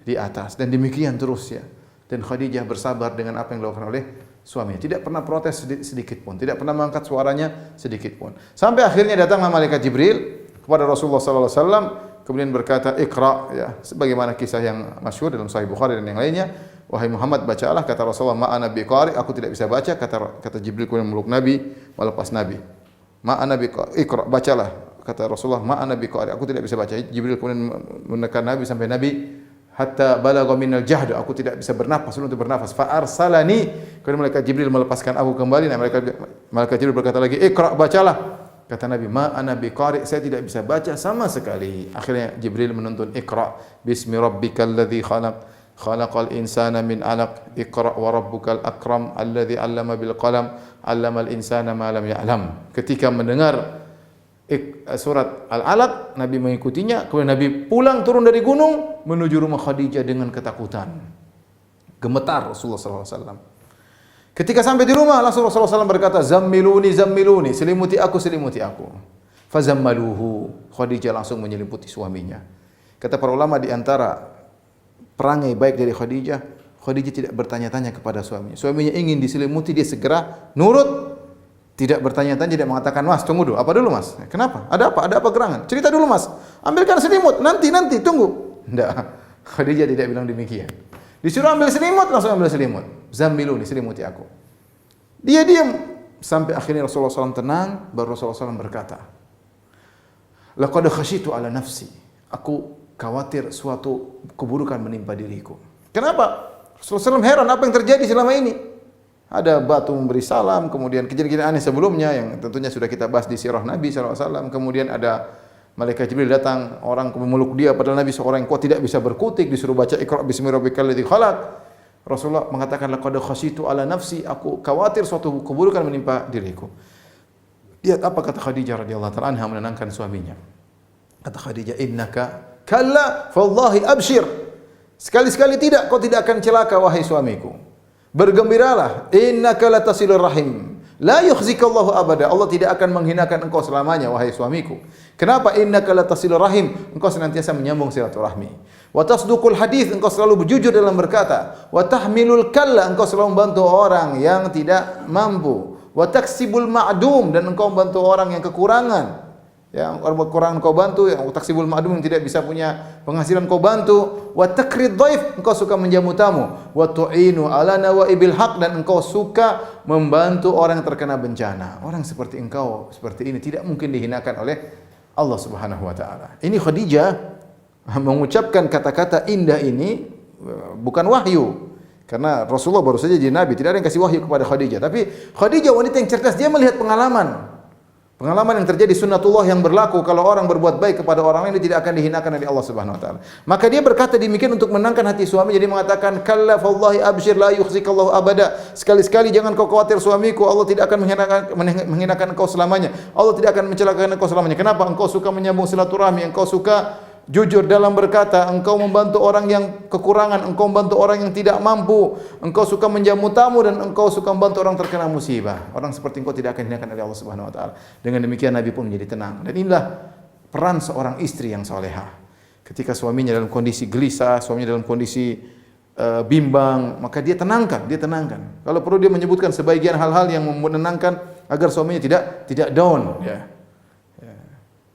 di atas, dan demikian terus, ya. Dan Khadijah bersabar dengan apa yang dilakukan oleh suaminya. Tidak pernah protes sedikit pun, tidak pernah mengangkat suaranya sedikit pun. Sampai akhirnya datanglah malaikat Jibril kepada Rasulullah sallallahu alaihi wasallam, kemudian berkata, "Iqra," ya, sebagaimana kisah yang masyhur dalam Sahih Bukhari dan yang lainnya. "Wahai Muhammad, bacalah," kata Rasulullah, "Ma ana biqari," aku tidak bisa baca, kata Jibril, kemudian meluk Nabi, melepas Nabi. "Ma ana biqari," Iqra, bacalah, kata Rasulullah, "Ma ana biqari," aku tidak bisa baca. Jibril kemudian menekan Nabi sampai Nabi hatta balagha minal jahd, aku tidak bisa bernafas, untuk bernafas. Fa arsalani, kemudian malaikat Jibril melepaskan aku kembali. Nah, malaikat Jibril berkata lagi, "Iqra, bacalah." Kata Nabi, "Ma ana biqari", saya tidak bisa baca sama sekali. Akhirnya Jibril menuntun, "Iqra bismi rabbikal ladzi khalaq, khalaqal insana min 'alaq, Iqra wa rabbukal akram, alladzi 'allama bil qalam, 'allamal insana ma lam ya'lam." Ketika mendengar surat Al-Alaq, Nabi mengikutinya. Kemudian Nabi pulang turun dari gunung menuju rumah Khadijah dengan ketakutan. Gemetar Rasulullah SAW. Ketika sampai di rumah, langsung Rasulullah SAW berkata, "Zammiluni, zammiluni, selimuti aku, selimuti aku." Fazammaluhu. Khadijah langsung menyelimuti suaminya. Kata para ulama, di antara perangai baik dari Khadijah, Khadijah tidak bertanya-tanya kepada suaminya. Suaminya ingin diselimuti, dia segera nurut. Tidak bertanya-tanya, tidak mengatakan, "Mas, tunggu dulu." "Apa dulu, Mas?" "Kenapa? Ada apa? Ada apa gerangan?" "Cerita dulu, Mas." "Ambilkan selimut, nanti, tunggu." Tidak. Khadijah tidak bilang demikian. Disuruh ambil selimut, langsung ambil selimut. "Zammiluni, selimuti aku." Dia diam sampai akhirnya Rasulullah SAW tenang, baru Rasulullah SAW berkata, "Laqad khasyitu ala nafsi." Aku khawatir suatu keburukan menimpa diriku. Kenapa? Rasulullah SAW heran apa yang terjadi selama ini. Ada batu memberi salam, kemudian kejadian-kejadian aneh sebelumnya yang tentunya sudah kita bahas di sirah Nabi SAW. Kemudian ada malaikat Jibril datang, orang memeluk dia, padahal Nabi seorang yang kuat tidak bisa berkutik, disuruh baca Iqra bismi rabbikal ladzi khalaq. Rasulullah mengatakan, "Laqad khasyitu ala nafsi." Aku khawatir suatu keburukan menimpa diriku. Lihat apa kata Khadijah radhiyallahu ta'ala anha menenangkan suaminya. Kata Khadijah, "Innaka kalla fallahi abshir." Sekali-sekali tidak, kau tidak akan celaka wahai suamiku. Bergembiralah, innaka latasilur rahim, la yukhzikallahu abada. Allah tidak akan menghinakan engkau selamanya wahai suamiku. Kenapa? Innaka latasilur rahim, engkau senantiasa menyambung silaturahmi. Wa tasduqul hadis, engkau selalu berjujur dalam berkata. Wa tahmilul kalla, engkau selalu membantu orang yang tidak mampu. Wa taksibul ma'dum, dan engkau membantu orang yang kekurangan. Yang orang kekurangan kau bantu, yang taksibul ma'dum yang tidak bisa punya penghasilan kau bantu. Wa takrid dhaif, engkau suka menjamu tamu. Wa tu'inu ala nawaibil haq, dan engkau suka membantu orang yang terkena bencana. Orang seperti engkau, seperti ini tidak mungkin dihinakan oleh Allah Subhanahu wa taala. Ini Khadijah mengucapkan kata-kata indah ini bukan wahyu. Karena Rasulullah baru saja jadi nabi, tidak ada yang kasih wahyu kepada Khadijah. Tapi Khadijah wanita yang cerdas, dia melihat pengalaman. Pengalaman yang terjadi, sunnatullah yang berlaku, kalau orang berbuat baik kepada orang lain dia tidak akan dihinakan oleh Allah Subhanahu wa taala. Maka dia berkata demikian untuk menenangkan hati suami. Jadi mengatakan, "Kalla fallahi abshir la yukhzikallahu abada." Sekali-sekali jangan kau khawatir suamiku, Allah tidak akan menghinakan engkau selamanya. Allah tidak akan mencelakakan engkau selamanya. Kenapa? Engkau suka menyambung silaturahmi, engkau suka jujur dalam berkata, engkau membantu orang yang kekurangan, engkau membantu orang yang tidak mampu, engkau suka menjamu tamu, dan engkau suka membantu orang terkena musibah. Orang seperti engkau tidak akan dihinakan oleh Allah Subhanahu wa taala. Dengan demikian Nabi pun menjadi tenang. Dan inilah peran seorang istri yang salehah. Ketika suaminya dalam kondisi gelisah, suaminya dalam kondisi bimbang, maka dia tenangkan. Kalau perlu dia menyebutkan sebagian hal-hal yang menenangkan agar suaminya tidak down.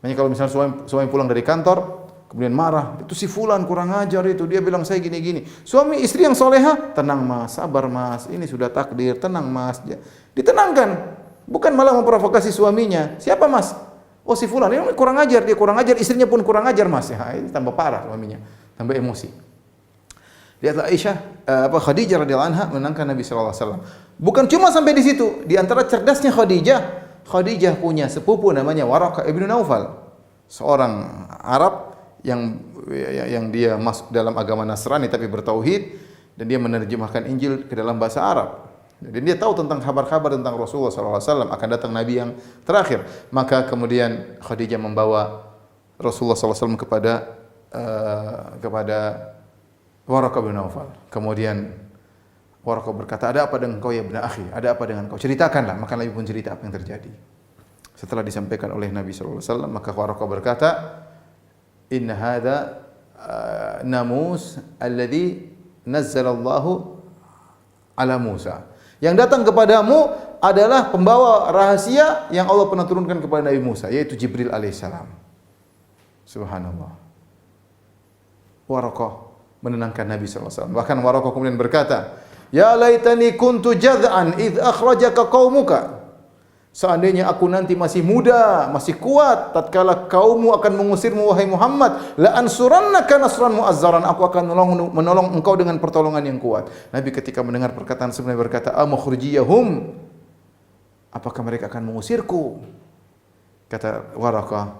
Makanya kalau misalnya suami pulang dari kantor, kemudian marah, "Itu si fulan kurang ajar itu, dia bilang saya gini-gini." Suami istri yang soleha, "Tenang Mas, sabar Mas, ini sudah takdir, tenang Mas." Ditenangkan, bukan malah memprovokasi suaminya. "Siapa Mas?" "Oh si fulan, ini kurang ajar, dia kurang ajar, istrinya pun kurang ajar Mas." Ya, ini tambah parah suaminya, tambah emosi. Lihatlah Khadijah radhiyallahu anha menenangkan Nabi sallallahu alaihi wasallam. Bukan cuma sampai di situ, di antara cerdasnya Khadijah punya sepupu namanya Waraqah ibnu Naufal, seorang Arab yang dia masuk dalam agama Nasrani tapi bertauhid, dan dia menerjemahkan Injil ke dalam bahasa Arab. Dan dia tahu tentang kabar-kabar tentang Rasulullah SAW akan datang Nabi yang terakhir. Maka kemudian Khadijah membawa Rasulullah SAW kepada Waraqah bin Naufal. Kemudian Waraqah berkata, "Ada apa dengan kau ya ibn akhi? Ada apa dengan kau? Ceritakanlah." Maka Nabi pun cerita apa yang terjadi. Setelah disampaikan oleh Nabi SAW, maka Waraqah berkata, "Inna hadha namus alladhi nazzalallahu ala Musa." Yang datang kepadamu adalah pembawa rahasia yang Allah pernah turunkan kepada Nabi Musa, yaitu Jibril alaihissalam. Subhanallah. Waraqah menenangkan Nabi SAW. Bahkan Waraqah kemudian berkata, "Ya laitani kuntu jad'an idh akhrajaka qaumuka." Seandainya aku nanti masih muda, masih kuat, tatkala kaummu akan mengusirmu wahai Muhammad, la ansurannaka nasran mu'azzaran, aku akan menolong engkau dengan pertolongan yang kuat. Nabi ketika mendengar perkataan sebenarnya berkata, amukhrijiyahum, apakah mereka akan mengusirku? Kata Waraqah,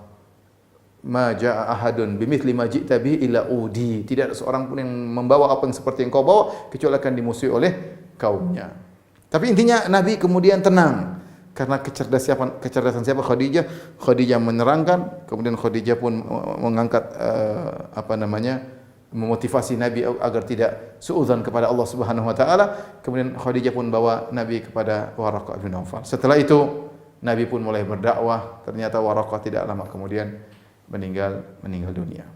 ma jaa ahadun bimithli ma ji'ta bihi illa udi. Tidak ada seorang pun yang membawa apa yang seperti yang kau bawa kecuali akan dimusuhi oleh kaumnya. Tapi intinya Nabi kemudian tenang karena kecerdasan siapa? Khadijah. Khadijah menerangkan, kemudian Khadijah pun mengangkat memotivasi Nabi agar tidak suudzon kepada Allah Subhanahu wa taala. Kemudian Khadijah pun bawa Nabi kepada Waraqah bin Nawfal. Setelah itu Nabi pun mulai berdakwah. Ternyata Waraqah tidak lama kemudian meninggal dunia.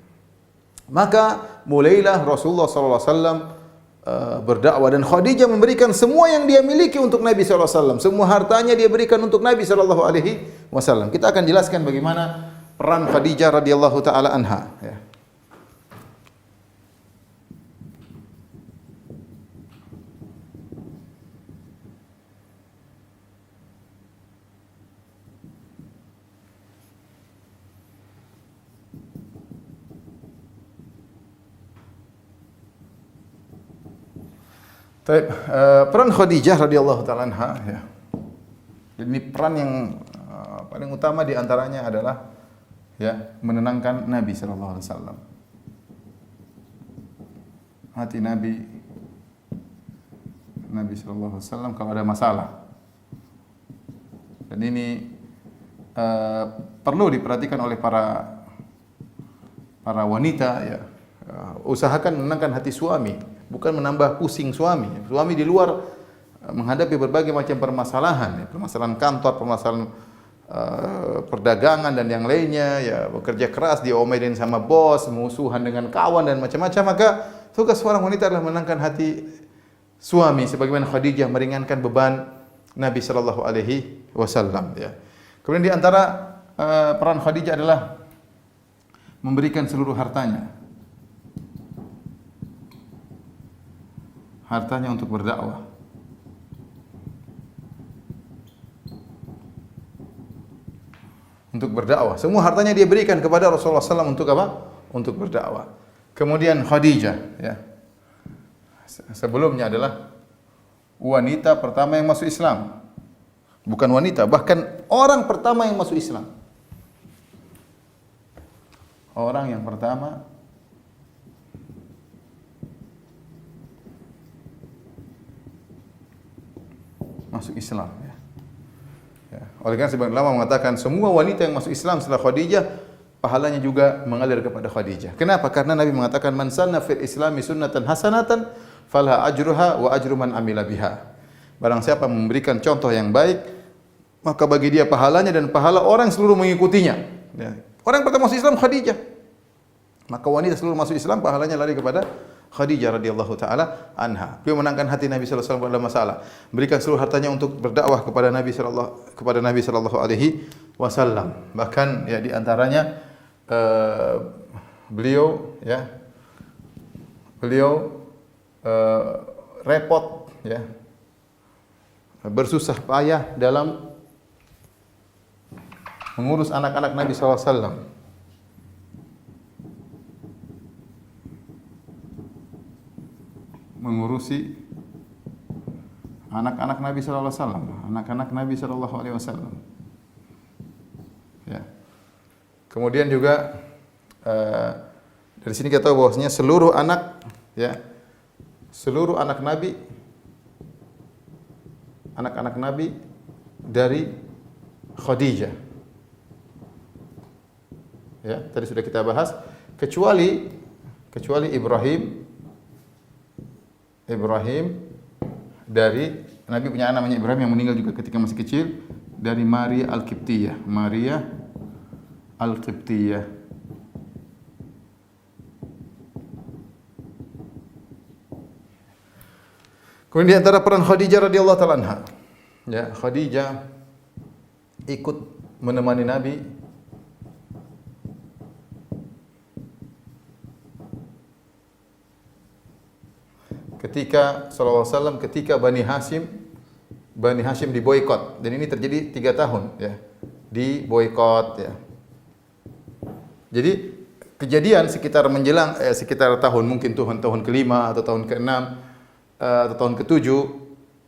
Maka mulailah Rasulullah sallallahu alaihi wasallam berdakwah, dan Khadijah memberikan semua yang dia miliki untuk Nabi sallallahu alaihi wasallam. Semua hartanya dia berikan untuk Nabi sallallahu alaihi wasallam. Kita akan jelaskan bagaimana peran Khadijah radhiyallahu taala anha, ya. Peran Khadijah radhiyallahu taala anha, ya. Ini peran yang paling utama di antaranya adalah, ya, menenangkan Nabi sallallahu alaihi wasallam. Hati Nabi sallallahu alaihi wasallam kalau ada masalah. Dan ini perlu diperhatikan oleh para wanita, ya. Usahakan menenangkan hati suami, bukan menambah pusing suami. Suami di luar menghadapi berbagai macam permasalahan, ya, permasalahan kantor, permasalahan perdagangan dan yang lainnya, ya, bekerja keras, diomelin sama bos, musuhan dengan kawan dan macam-macam. Maka tugas seorang wanita adalah menenangkan hati suami, sebagaimana Khadijah meringankan beban Nabi sallallahu alaihi wasallam, ya. Kemudian di antara peran Khadijah adalah memberikan seluruh hartanya untuk berdakwah. Untuk berdakwah. Semua hartanya dia berikan kepada Rasulullah SAW untuk apa? Untuk berdakwah. Kemudian Khadijah, ya, sebelumnya adalah wanita pertama yang masuk Islam. Bukan wanita, bahkan orang pertama yang masuk Islam. Orang yang pertama masuk Islam, ya. Ya. Oleh karena sebagian ulama mengatakan semua wanita yang masuk Islam setelah Khadijah pahalanya juga mengalir kepada Khadijah. Kenapa? Karena Nabi mengatakan man sanna fil islami sunnatan hasanatan falha ajruha wa ajru man amila biha. Barang siapa memberikan contoh yang baik, maka bagi dia pahalanya dan pahala orang seluruh mengikutinya. Ya. Orang pertama masuk Islam Khadijah. Maka wanita seluruh masuk Islam pahalanya lari kepada Khadijah radhiyallahu taala anha. Beliau menangkan hati Nabi sallallahu alaihi wasallam dalam masalah, berikan seluruh hartanya untuk berdakwah kepada Nabi sallallahu alaihi wasallam. Bahkan, ya, di antaranya beliau repot, ya, bersusah payah dalam mengurus anak-anak Nabi sallallahu alaihi wasallam. Mengurusi anak-anak Nabi sallallahu alaihi wasallam, anak-anak Nabi sallallahu alaihi wasallam. Ya. Kemudian juga dari sini kita tahu bahwasanya seluruh anak Nabi, anak-anak Nabi dari Khadijah. Ya, tadi sudah kita bahas kecuali Ibrahim dari Nabi punya anak namanya Ibrahim yang meninggal juga ketika masih kecil, dari Maria Al-Qibtiyah. Kemudian di antara peran Khadijah radhiyallahu taala anha, ya, Khadijah ikut menemani Nabi ketika sallallahu alaihi wasallam, ketika Bani Hashim Bani Hashim diboikot, dan ini terjadi 3 tahun ya. Diboikot ya. Jadi kejadian sekitar menjelang sekitar tahun mungkin tahun ke-5 atau tahun ke-6 atau tahun ke-7,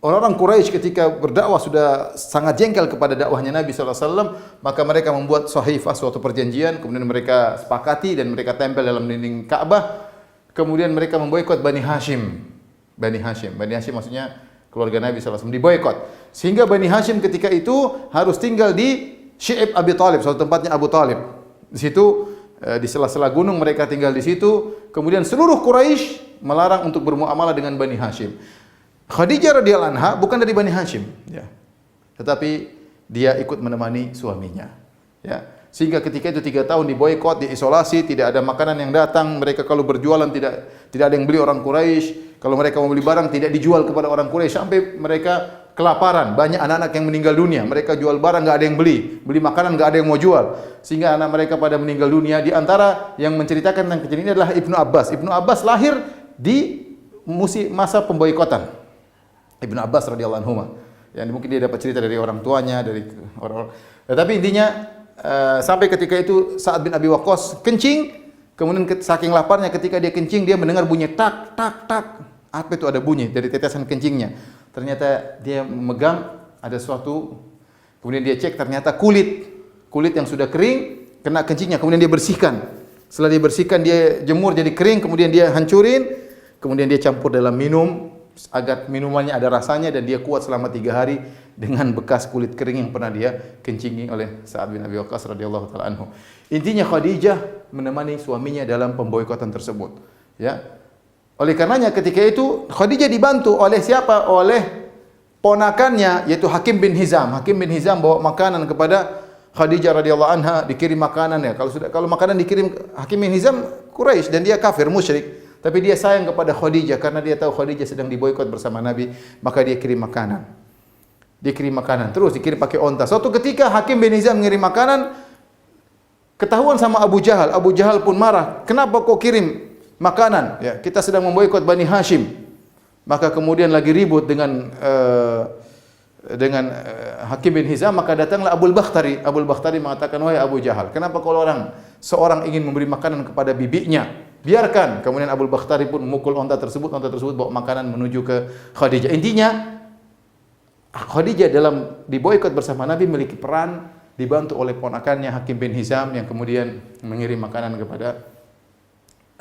orang-orang Quraisy ketika berdakwah sudah sangat jengkel kepada dakwahnya Nabi sallallahu alaihi wasallam, maka mereka membuat sahifah, suatu perjanjian, kemudian mereka sepakati dan mereka tempel dalam dinding Ka'bah. Kemudian mereka memboikot Bani Hashim. Bani Hashim maksudnya keluarga Nabi sallallahu alaihi wasallam diboikot. Sehingga Bani Hashim ketika itu harus tinggal di Syi'ib Abi Thalib, suatu tempatnya Abu Thalib. Di situ di sela-sela gunung mereka tinggal di situ. Kemudian seluruh Quraisy melarang untuk bermuamalah dengan Bani Hashim. Khadijah radhiyallahu anha bukan dari Bani Hashim, ya. Tetapi dia ikut menemani suaminya, ya. Sehingga ketika itu 3 tahun diboikot, diisolasi, tidak ada makanan yang datang. Mereka kalau berjualan tidak ada yang beli orang Quraisy. Kalau mereka mau beli barang tidak dijual kepada orang Quraisy sampai mereka kelaparan. Banyak anak-anak yang meninggal dunia. Mereka jual barang enggak ada yang beli, beli makanan enggak ada yang mau jual. Sehingga anak mereka pada meninggal dunia. Di antara yang menceritakan tentang kejadian ini adalah Ibnu Abbas. Ibnu Abbas lahir di masa pemboikotan. Ibnu Abbas radhiyallahu anhu. Ya, mungkin dia dapat cerita dari orang tuanya, dari orang-orang. Tetapi intinya sampai ketika itu Sa'ad bin Abi Waqqas kencing, kemudian saking laparnya ketika dia kencing dia mendengar bunyi tak tak tak. Apa itu ada bunyi dari tetesan kencingnya? Ternyata dia memegang ada sesuatu. Kemudian dia cek ternyata kulit yang sudah kering kena kencingnya, kemudian dia bersihkan. Setelah dia bersihkan dia jemur jadi kering, kemudian dia hancurin, kemudian dia campur dalam minum agar minumannya ada rasanya dan dia kuat selama 3 hari dengan bekas kulit kering yang pernah dia kencingi oleh Sa'ad bin Abi Waqqas radhiyallahu taala anhu. Intinya Khadijah menemani suaminya dalam pemboikotan tersebut, ya. Oleh karenanya ketika itu Khadijah dibantu oleh siapa? Oleh ponakannya yaitu Hakim bin Hizam. Hakim bin Hizam bawa makanan kepada Khadijah radhiyallahu anha, dikirim makanan ya. Kalau makanan dikirim Hakim bin Hizam Quraisy dan dia kafir musyrik. Tapi dia sayang kepada Khadijah karena dia tahu Khadijah sedang diboikot bersama Nabi, maka dia kirim makanan. Dia kirim makanan, terus dikirim pakai onta. Suatu ketika Hakim bin Hizam mengirim makanan, ketahuan sama Abu Jahal. Abu Jahal pun marah. Kenapa kau kirim makanan? Ya, kita sedang memboikot Bani Hashim. Maka kemudian lagi ribut dengan Hakim bin Hizam, maka datanglah Abul Bakhtari. Abul Bakhtari mengatakan, wahai Abu Jahal, kenapa kalau seorang ingin memberi makanan kepada bibinya? Biarkan. Kemudian Abul Bakhtari pun memukul onta tersebut bawa makanan menuju ke Khadijah. Intinya Khadijah dalam diboikot bersama Nabi memiliki peran, dibantu oleh ponakannya Hakim bin Hizam yang kemudian mengirim makanan kepada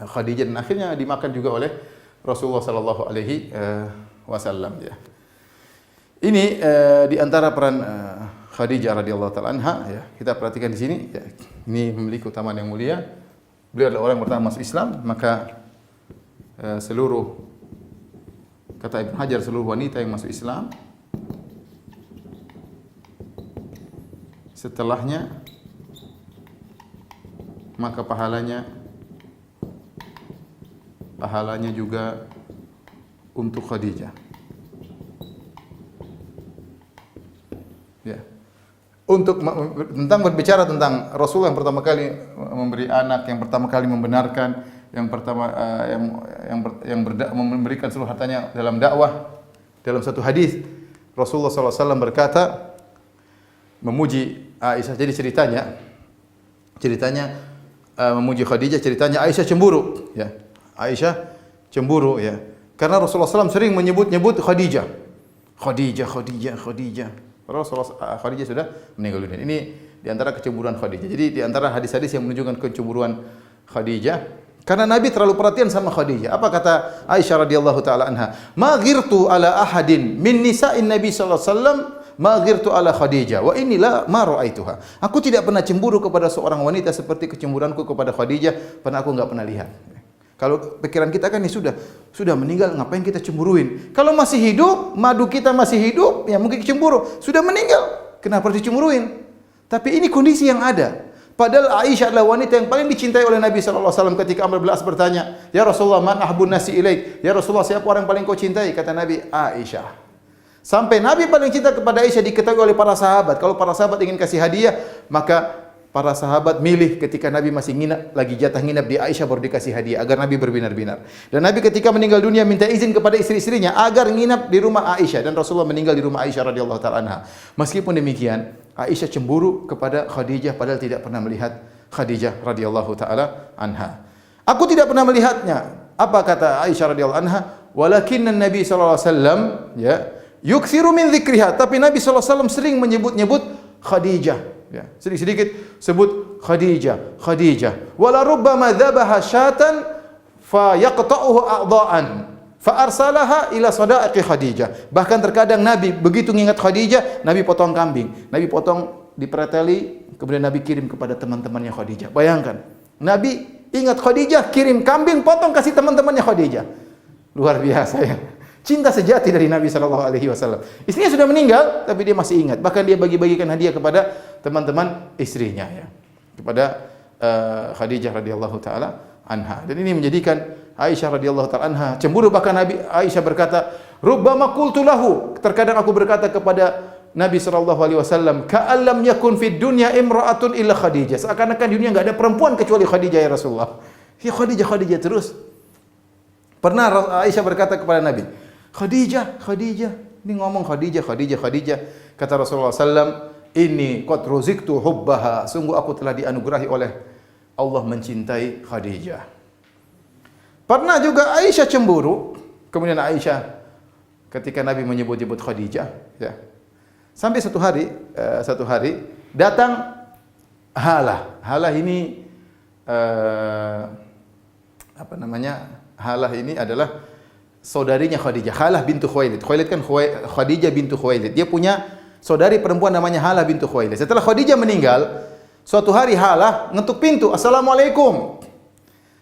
Khadijah dan akhirnya dimakan juga oleh Rasulullah sallallahu alaihi wasallam, ya. Ini di antara peran Khadijah radhiyallahu taala anha, ya. Kita perhatikan di sini, ya. Ini memiliki keutamaan yang mulia. Beliau adalah orang yang pertama masuk Islam, maka seluruh, kata Ibnu Hajar, seluruh wanita yang masuk Islam setelahnya maka pahalanya juga untuk Khadijah. Ya. Untuk berbicara tentang Rasul yang pertama kali memberi anak, yang pertama kali membenarkan, yang pertama memberikan seluruh hartanya dalam dakwah. Dalam satu hadis Rasulullah SAW berkata memuji Aisyah. Jadi ceritanya memuji Khadijah, ceritanya Aisyah cemburu, ya. Aisyah cemburu, ya. Karena Rasulullah SAW sering menyebut Khadijah. Rasulullah Khadijah sudah meninggal dunia. Ini di antara kecemburuan Khadijah. Jadi di antara hadis-hadis yang menunjukkan kecemburuan Khadijah, karena Nabi terlalu perhatian sama Khadijah. Apa kata Aisyah radhiyallahu taala anha? Ma ghirtu ala ahadin min nisa'in Nabi sallallahu alaihi wasallam ma ghirtu ala Khadijah wa inni la ma ra'aituha. Aku tidak pernah cemburu kepada seorang wanita seperti kecemburuanku kepada Khadijah, karena aku enggak pernah lihat. Kalau pikiran kita kan ini sudah meninggal, ngapain kita cemburuin? Kalau masih hidup, madu kita masih hidup, ya mungkin cemburu. Sudah meninggal, kenapa harus dicemburuin? Tapi ini kondisi yang ada. Padahal Aisyah adalah wanita yang paling dicintai oleh Nabi sallallahu alaihi wasallam. Ketika Amr bin As bertanya, "Ya Rasulullah, man ahabbun nasi ilaik?" Ya Rasulullah, siapa orang yang paling kau cintai? Kata Nabi, Aisyah. Sampai Nabi paling cinta kepada Aisyah diketahui oleh para sahabat. Kalau para sahabat ingin kasih hadiah, maka para sahabat milih ketika Nabi masih nginap, lagi jatah nginap di Aisyah baru dikasih hadiah agar Nabi berbinar-binar. Dan Nabi ketika meninggal dunia minta izin kepada istri-istrinya agar nginap di rumah Aisyah, dan Rasulullah meninggal di rumah Aisyah radhiyallahu taala anha. Meskipun demikian, Aisyah cemburu kepada Khadijah padahal tidak pernah melihat Khadijah radhiyallahu taala anha. Aku tidak pernah melihatnya. Apa kata Aisyah radhiyallahu anha? Walakinna Nabi sallallahu alaihi wasallam ya yukthiru min dzikriha, tapi Nabi sallallahu alaihi wasallam sering menyebut-nyebut Khadijah. Ya, sedikit-sedikit sebut Khadijah, Khadijah. Wala rubbama dzabaha syatan fa yaqta'uhu a'dha'an fa arsalaha ila sadaqi Khadijah. Bahkan terkadang Nabi begitu mengingat Khadijah, Nabi potong kambing. Nabi potong dipreteli, kemudian Nabi kirim kepada teman-temannya Khadijah. Bayangkan, Nabi ingat Khadijah, kirim kambing, potong kasih teman-temannya Khadijah. Luar biasa ya. Cinta sejati dari Nabi sallallahu alaihi wasallam. Istrinya sudah meninggal tapi dia masih ingat. Bahkan dia bagi-bagikan hadiah kepada teman-teman istrinya ya. Kepada Khadijah radhiyallahu taala anha. Dan ini menjadikan Aisyah radhiyallahu taala anha cemburu. Bahkan Nabi Aisyah berkata, "Rubbama qultu lahu." Terkadang aku berkata kepada Nabi sallallahu alaihi wasallam, "Ka'allam yakun fid dunya imra'atun illa Khadijah." Seakan-akan di dunia enggak ada perempuan kecuali Khadijah ya Rasulullah. Ya Khadijah, Khadijah terus. Pernah Aisyah berkata kepada Nabi, Khadijah, Khadijah. Ini ngomong Khadijah, Khadijah, Khadijah. Kata Rasulullah SAW, ini qad ruziktu hubbaha. Sungguh aku telah dianugerahi oleh Allah mencintai Khadijah. Pernah juga Aisyah cemburu. Kemudian Aisyah ketika Nabi menyebut-nyebut Khadijah, ya. Sampai satu hari datang Halah. Halah ini apa namanya? Halah ini adalah saudarinya Khadijah, Halah bintu Khuwailid. Khuwailid kan Khadijah bintu Khuwailid. Dia punya saudari perempuan namanya Halah bintu Khuwailid. Setelah Khadijah meninggal, suatu hari Halah ngetuk pintu, "Assalamualaikum."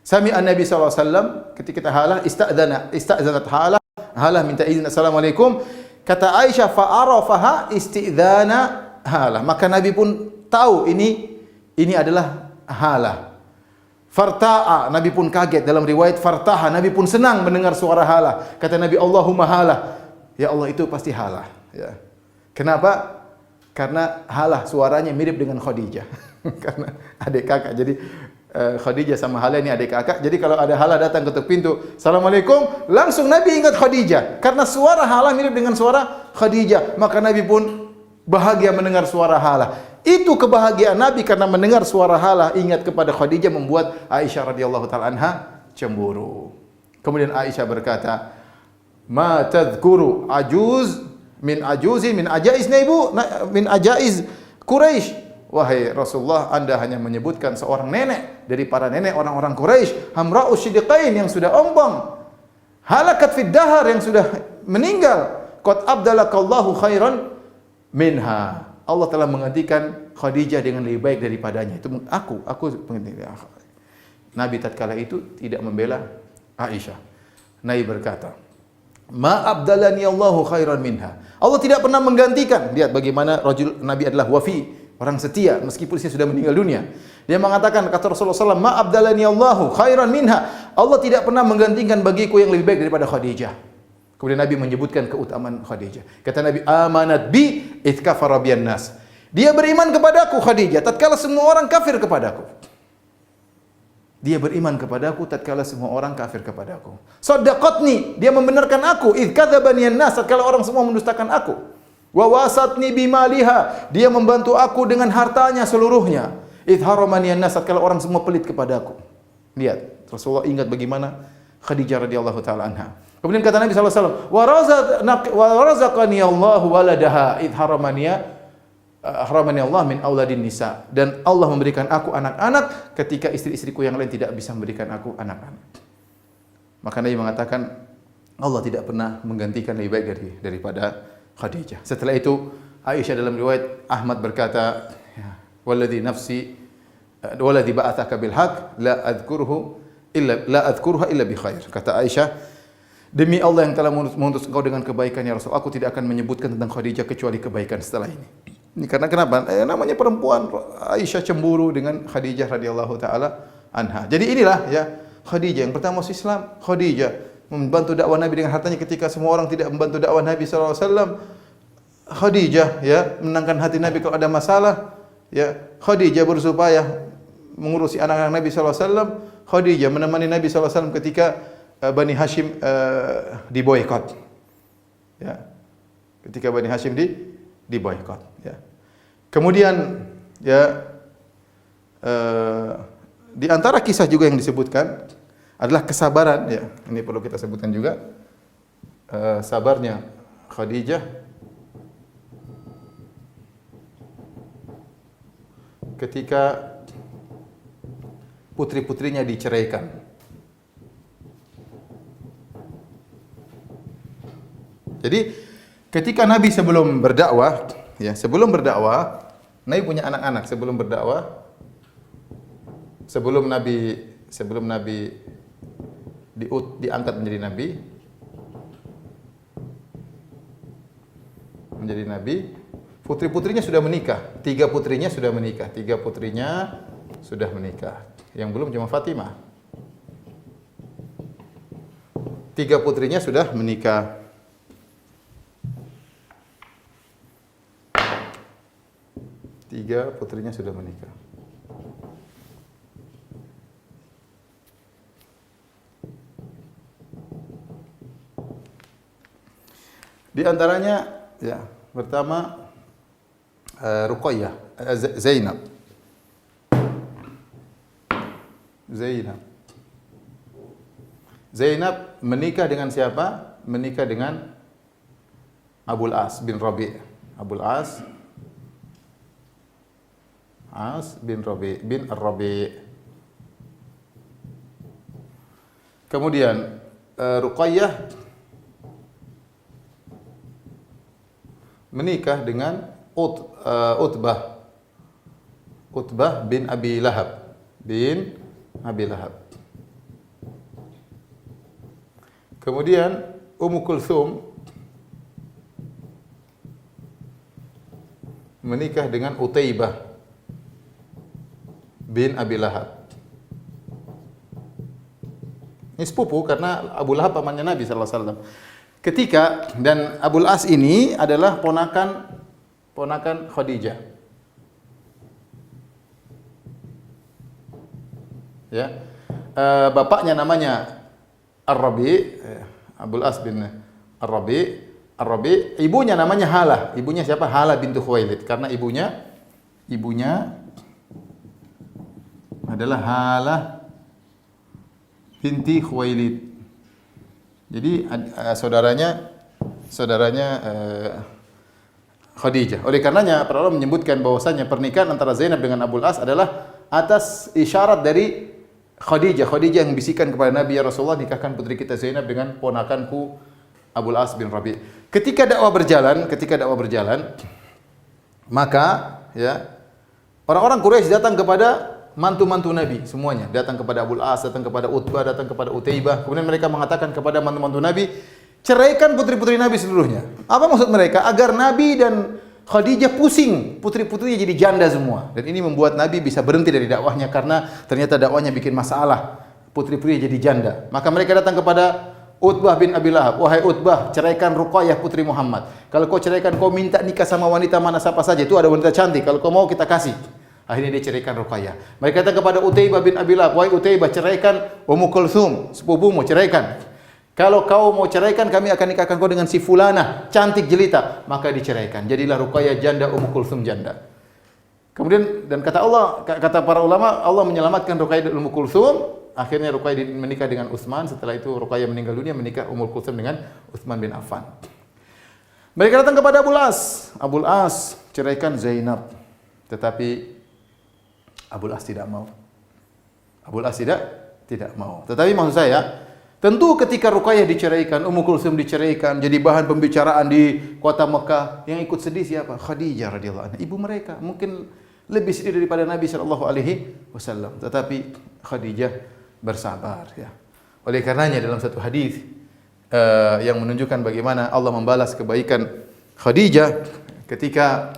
Sami'an Nabi sallallahu alaihi wasallam, ketika Halah ista'dzanat Halah, Halah minta izin, "Assalamualaikum." Kata Aisyah, "Fa'arafaha isti'dzana Halah." Maka Nabi pun tahu ini adalah Halah. Farta'a, Nabi pun kaget. Dalam riwayat Fartaha, Nabi pun senang mendengar suara Halah. Kata Nabi, "Allahumma Halah." Ya Allah, itu pasti Halah. Ya. Kenapa? Karena Halah suaranya mirip dengan Khadijah. Karena adik kakak. Jadi Khadijah sama Halah ini adik kakak. Jadi kalau ada Halah datang ketuk pintu, "Assalamualaikum," langsung Nabi ingat Khadijah. Karena suara Halah mirip dengan suara Khadijah. Maka Nabi pun bahagia mendengar suara Halah. Itu kebahagiaan Nabi karena mendengar suara Halah ingat kepada Khadijah membuat Aisyah radhiyallahu taala anha cemburu. Kemudian Aisyah berkata, "Ma tadhkuru ajuz min ajaiz Quraisy." Wahai Rasulullah, Anda hanya menyebutkan seorang nenek dari para nenek orang-orang Quraisy, Hamra'us Siddiqain yang sudah ombang, halakat fid dahar yang sudah meninggal, qad abdalakallahu khairan minha. Allah telah menggantikan Khadijah dengan lebih baik daripadanya. Itu aku Nabi tatkala itu tidak membela Aisyah. Nabi berkata, "Ma abdalani Allahu khairan minha." Allah tidak pernah menggantikan. Lihat bagaimana Nabi adalah wafi, orang setia meskipun dia sudah meninggal dunia. Dia mengatakan, kata Rasulullah SAW, "Ma abdalani Allahu khairan minha." Allah tidak pernah menggantikan bagiku yang lebih baik daripada Khadijah. Kemudian Nabi menyebutkan keutamaan Khadijah. Kata Nabi, "Amanat bi id kafara biyan nas." Dia beriman kepadaku Khadijah tatkala semua orang kafir kepadaku. Dia beriman kepadaku tatkala semua orang kafir kepadaku. Shaddaqatni, dia membenarkan aku id kadzabani an-nas, tatkala orang semua mendustakan aku. Wa wasatni bimaliha, dia membantu aku dengan hartanya seluruhnya. Id haramani an-nas, tatkala orang semua pelit kepadaku. Lihat, Rasulullah ingat bagaimana Khadijah radhiyallahu taala anha. Kemudian kata Nabi sallallahu alaihi wasallam, "Wa razaqani Allah waladaha id haramani Allah min auladin nisa." Dan Allah memberikan aku anak-anak ketika istri-istriku yang lain tidak bisa memberikan aku anak-anak. Maka Nabi mengatakan Allah tidak pernah menggantikan lebih baik daripada Khadijah. Setelah itu Aisyah dalam riwayat Ahmad berkata, "Walladzi nafsi walladzi ba'atsaka bil haqq la adhkuruha illa bi khair." Kata Aisyah, "Demi Allah yang telah mengutus engkau dengan kebaikan ya Rasul, aku tidak akan menyebutkan tentang Khadijah kecuali kebaikan setelah ini." Ini karena kenapa? Namanya perempuan, Aisyah cemburu dengan Khadijah radhiyallahu taala anha. Jadi inilah ya Khadijah yang pertama masuk Islam. Khadijah membantu dakwah Nabi dengan hartanya ketika semua orang tidak membantu dakwah Nabi sallallahu alaihi wasallam. Khadijah ya menenangkan hati Nabi kalau ada masalah. ya, Khadijah berusaha payah mengurusi anak-anak Nabi sallallahu alaihi wasallam. Khadijah menemani Nabi sallallahu alaihi wasallam ketika Bani Hashim diboikot. Ya. Ketika Bani Hashim diboikot, ya. Kemudian ya di antara kisah juga yang disebutkan adalah kesabaran, ya. Ini perlu kita sebutkan juga. Sabarnya Khadijah ketika putri-putrinya diceraikan. Jadi ketika Nabi sebelum berdakwah, Nabi punya anak-anak sebelum Nabi diangkat menjadi nabi, putri-putrinya sudah menikah. Tiga putrinya sudah menikah. Yang belum cuma Fatimah. Tiga putrinya sudah menikah. Di antaranya, ya, pertama Ruqayyah, Zainab. Zainab menikah dengan siapa? Menikah dengan Abul As bin Rabi'. Bin Rabi'. Kemudian Ruqayyah menikah dengan Utbah bin Abi Lahab. Kemudian Ummu Kulthum menikah dengan Utaibah bin Abi Lahab. Ini sepupu karena Abu Lahab pamannya Nabi sallallahu alaihi wasallam. Dan Abul As ini adalah ponakan Khadijah. Ya. Bapaknya namanya Ar-Rabi, Abul As bin Ar-Rabi, ibunya namanya Halah. Ibunya siapa? Halah bintu Khuwailid. Karena ibunya adalah Halah binti Khuwailid. Jadi saudaranya Khadijah. Oleh karenanya para ulama menyebutkan bahwasanya pernikahan antara Zainab dengan Abul As adalah atas isyarat dari Khadijah. Khadijah yang bisikan kepada Nabi, ya Rasulullah, nikahkan putri kita Zainab dengan ponakanku Abul As bin Rabi'. Ketika dakwah berjalan, maka ya orang-orang Quraisy datang kepada mantu-mantu Nabi semuanya, datang kepada Abul As, datang kepada Utbah, datang kepada Utaibah. Kemudian mereka mengatakan kepada mantu-mantu Nabi, ceraikan putri-putri Nabi seluruhnya. Apa maksud mereka? Agar Nabi dan Khadijah pusing, putri-putrinya jadi janda semua. Dan ini membuat Nabi bisa berhenti dari dakwahnya karena ternyata dakwahnya bikin masalah. Putri-putrinya jadi janda. Maka mereka datang kepada Utbah bin Abi Lahab. Wahai Utbah, ceraikan Ruqayyah putri Muhammad. Kalau kau ceraikan, kau minta nikah sama wanita mana siapa saja. Itu ada wanita cantik. Kalau kau mau kita kasih. Akhirnya dia ceraikan Ruqayyah. Mereka datang kepada Utaibah bin Abi Lahab. Wahai Utaibah, ceraikan Ummu Kulthum, sepupumu, ceraikan. Kalau kau mau ceraikan, kami akan nikahkan kau dengan si fulanah, cantik jelita. Maka diceraikan. Jadilah Ruqayyah janda, Ummu Kulthum janda. Kemudian, dan kata para ulama, Allah menyelamatkan Ruqayyah dan Ummu Kulthum. Akhirnya Ruqayyah menikah dengan Utsman. Setelah itu Ruqayyah meninggal dunia, menikah Ummu Kulthum dengan Utsman bin Affan. Mereka datang kepada Abul As. Abul As, ceraikan Zainab. Tetapi Abul As tidak mau. Tetapi maksud saya, tentu ketika Ruqayyah diceraikan, Ummu Kulthum diceraikan, jadi bahan pembicaraan di kota Mekah, yang ikut sedih siapa? Khadijah radhiyallahu anha, ibu mereka. Mungkin lebih sedih daripada Nabi sallallahu alaihi wasallam. Tetapi Khadijah bersabar, ya. Oleh karenanya dalam satu hadis yang menunjukkan bagaimana Allah membalas kebaikan Khadijah ketika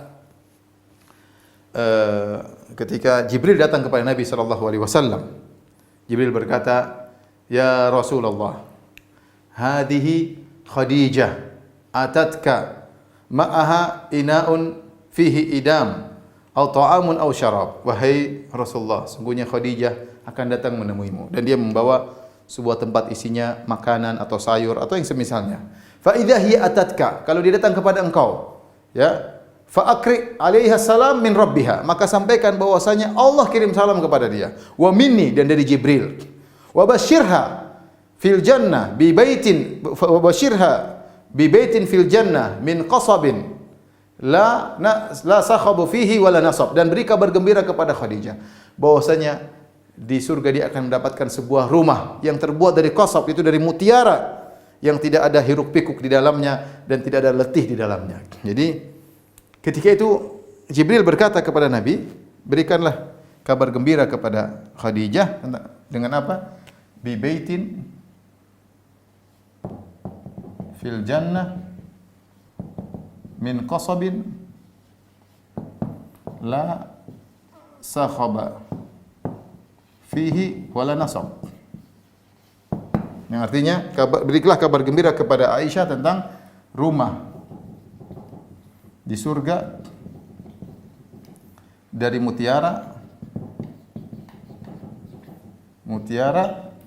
Jibril datang kepada Nabi sallallahu alaihi wasallam. Jibril berkata, "Ya Rasulullah, hadhihi Khadijah atatka ma'aha ina'un fihi idam au ta'amun au syarab. Wahai Rasulullah, sungguhnya Khadijah akan datang menemuimu dan dia membawa sebuah tempat isinya makanan atau sayur atau yang semisalnya. Fa idza hiya atatka, kalau dia datang kepada engkau, ya, fa akri 'alaiha salam min rabbiha, maka sampaikan bahwasanya Allah kirim salam kepada dia. Wa minni, dan dari Jibril. Wa basyirha fil jannah bi baitin, wa basyirha bi baitin fil jannah min qasabin la sakhabu fihi wala nasab, dan beri kabar gembira kepada Khadijah bahwasanya di surga dia akan mendapatkan sebuah rumah yang terbuat dari qasab, itu dari mutiara, yang tidak ada hiruk pikuk di dalamnya dan tidak ada letih di dalamnya. Jadi ketika itu Jibril berkata kepada Nabi, berikanlah kabar gembira kepada Khadijah dengan apa? Bi baitin fil jannah min qasabin la sakhaba fihi wala nasab. Yang artinya berikanlah kabar gembira kepada Aisyah tentang rumah di surga dari mutiara,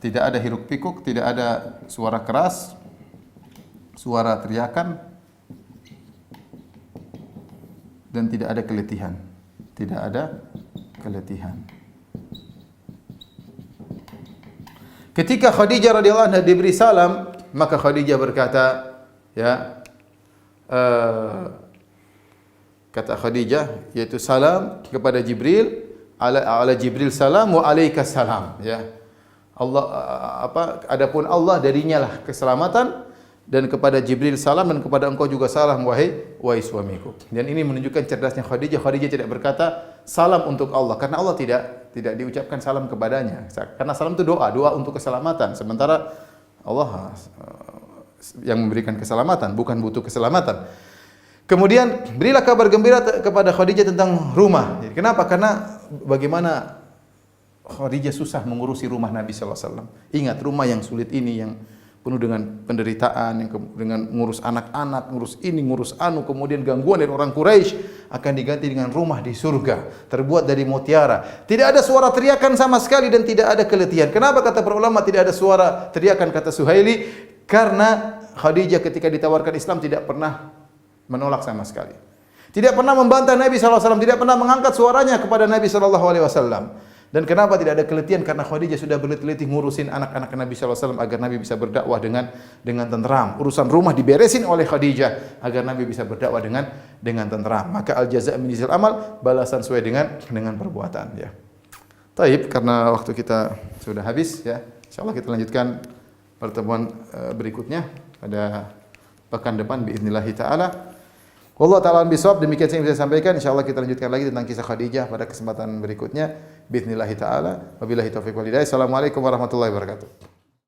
tidak ada hiruk pikuk, tidak ada suara keras, suara teriakan, dan tidak ada keletihan. Tidak ada keletihan. Ketika Khadijah radhiyallahu anha diberi salam, maka Khadijah berkata, ya, kata Khadijah, yaitu salam kepada Jibril, ala Jibril salam wa alaika salam, ya. Allah adapun Allah darinya lah keselamatan, dan kepada Jibril salam, dan kepada engkau juga salam wahai suamiku. Dan ini menunjukkan cerdasnya Khadijah. Khadijah tidak berkata salam untuk Allah karena Allah tidak diucapkan salam kepadanya. Karena salam itu doa untuk keselamatan. Sementara Allah yang memberikan keselamatan, bukan butuh keselamatan. Kemudian berilah kabar gembira kepada Khadijah tentang rumah. Kenapa? Karena bagaimana Khadijah susah mengurusi rumah Nabi sallallahu alaihi wasallam. Ingat, rumah yang sulit ini, yang penuh dengan penderitaan, yang dengan ngurus anak-anak, ngurus ini, ngurus anu, kemudian gangguan dari orang Quraisy, akan diganti dengan rumah di surga terbuat dari mutiara. Tidak ada suara teriakan sama sekali dan tidak ada keletihan. Kenapa kata para ulama tidak ada suara teriakan, kata Suhaili? Karena Khadijah ketika ditawarkan Islam tidak pernah menolak sama sekali. Tidak pernah membantah Nabi sallallahu alaihi wasallam, tidak pernah mengangkat suaranya kepada Nabi sallallahu alaihi wasallam. Dan kenapa tidak ada keletihan? Karena Khadijah sudah berletih-letih ngurusin anak-anak Nabi sallallahu alaihi wasallam agar Nabi bisa berdakwah dengan tenteram. Urusan rumah diberesin oleh Khadijah agar Nabi bisa berdakwah dengan tenteram. Maka al jazaa' min jinsil amal, balasan sesuai dengan perbuatan, ya. Taib, karena waktu kita sudah habis, ya. Insyaallah kita lanjutkan pertemuan berikutnya pada pekan depan biidznillah taala. Wallahu ta'ala bisawab. Demikian yang bisa saya sampaikan. Insyaallah kita lanjutkan lagi tentang kisah Khadijah pada kesempatan berikutnya biidznillah taala. Wabillahi taufiq wal hidayah. Assalamualaikum warahmatullahi wabarakatuh.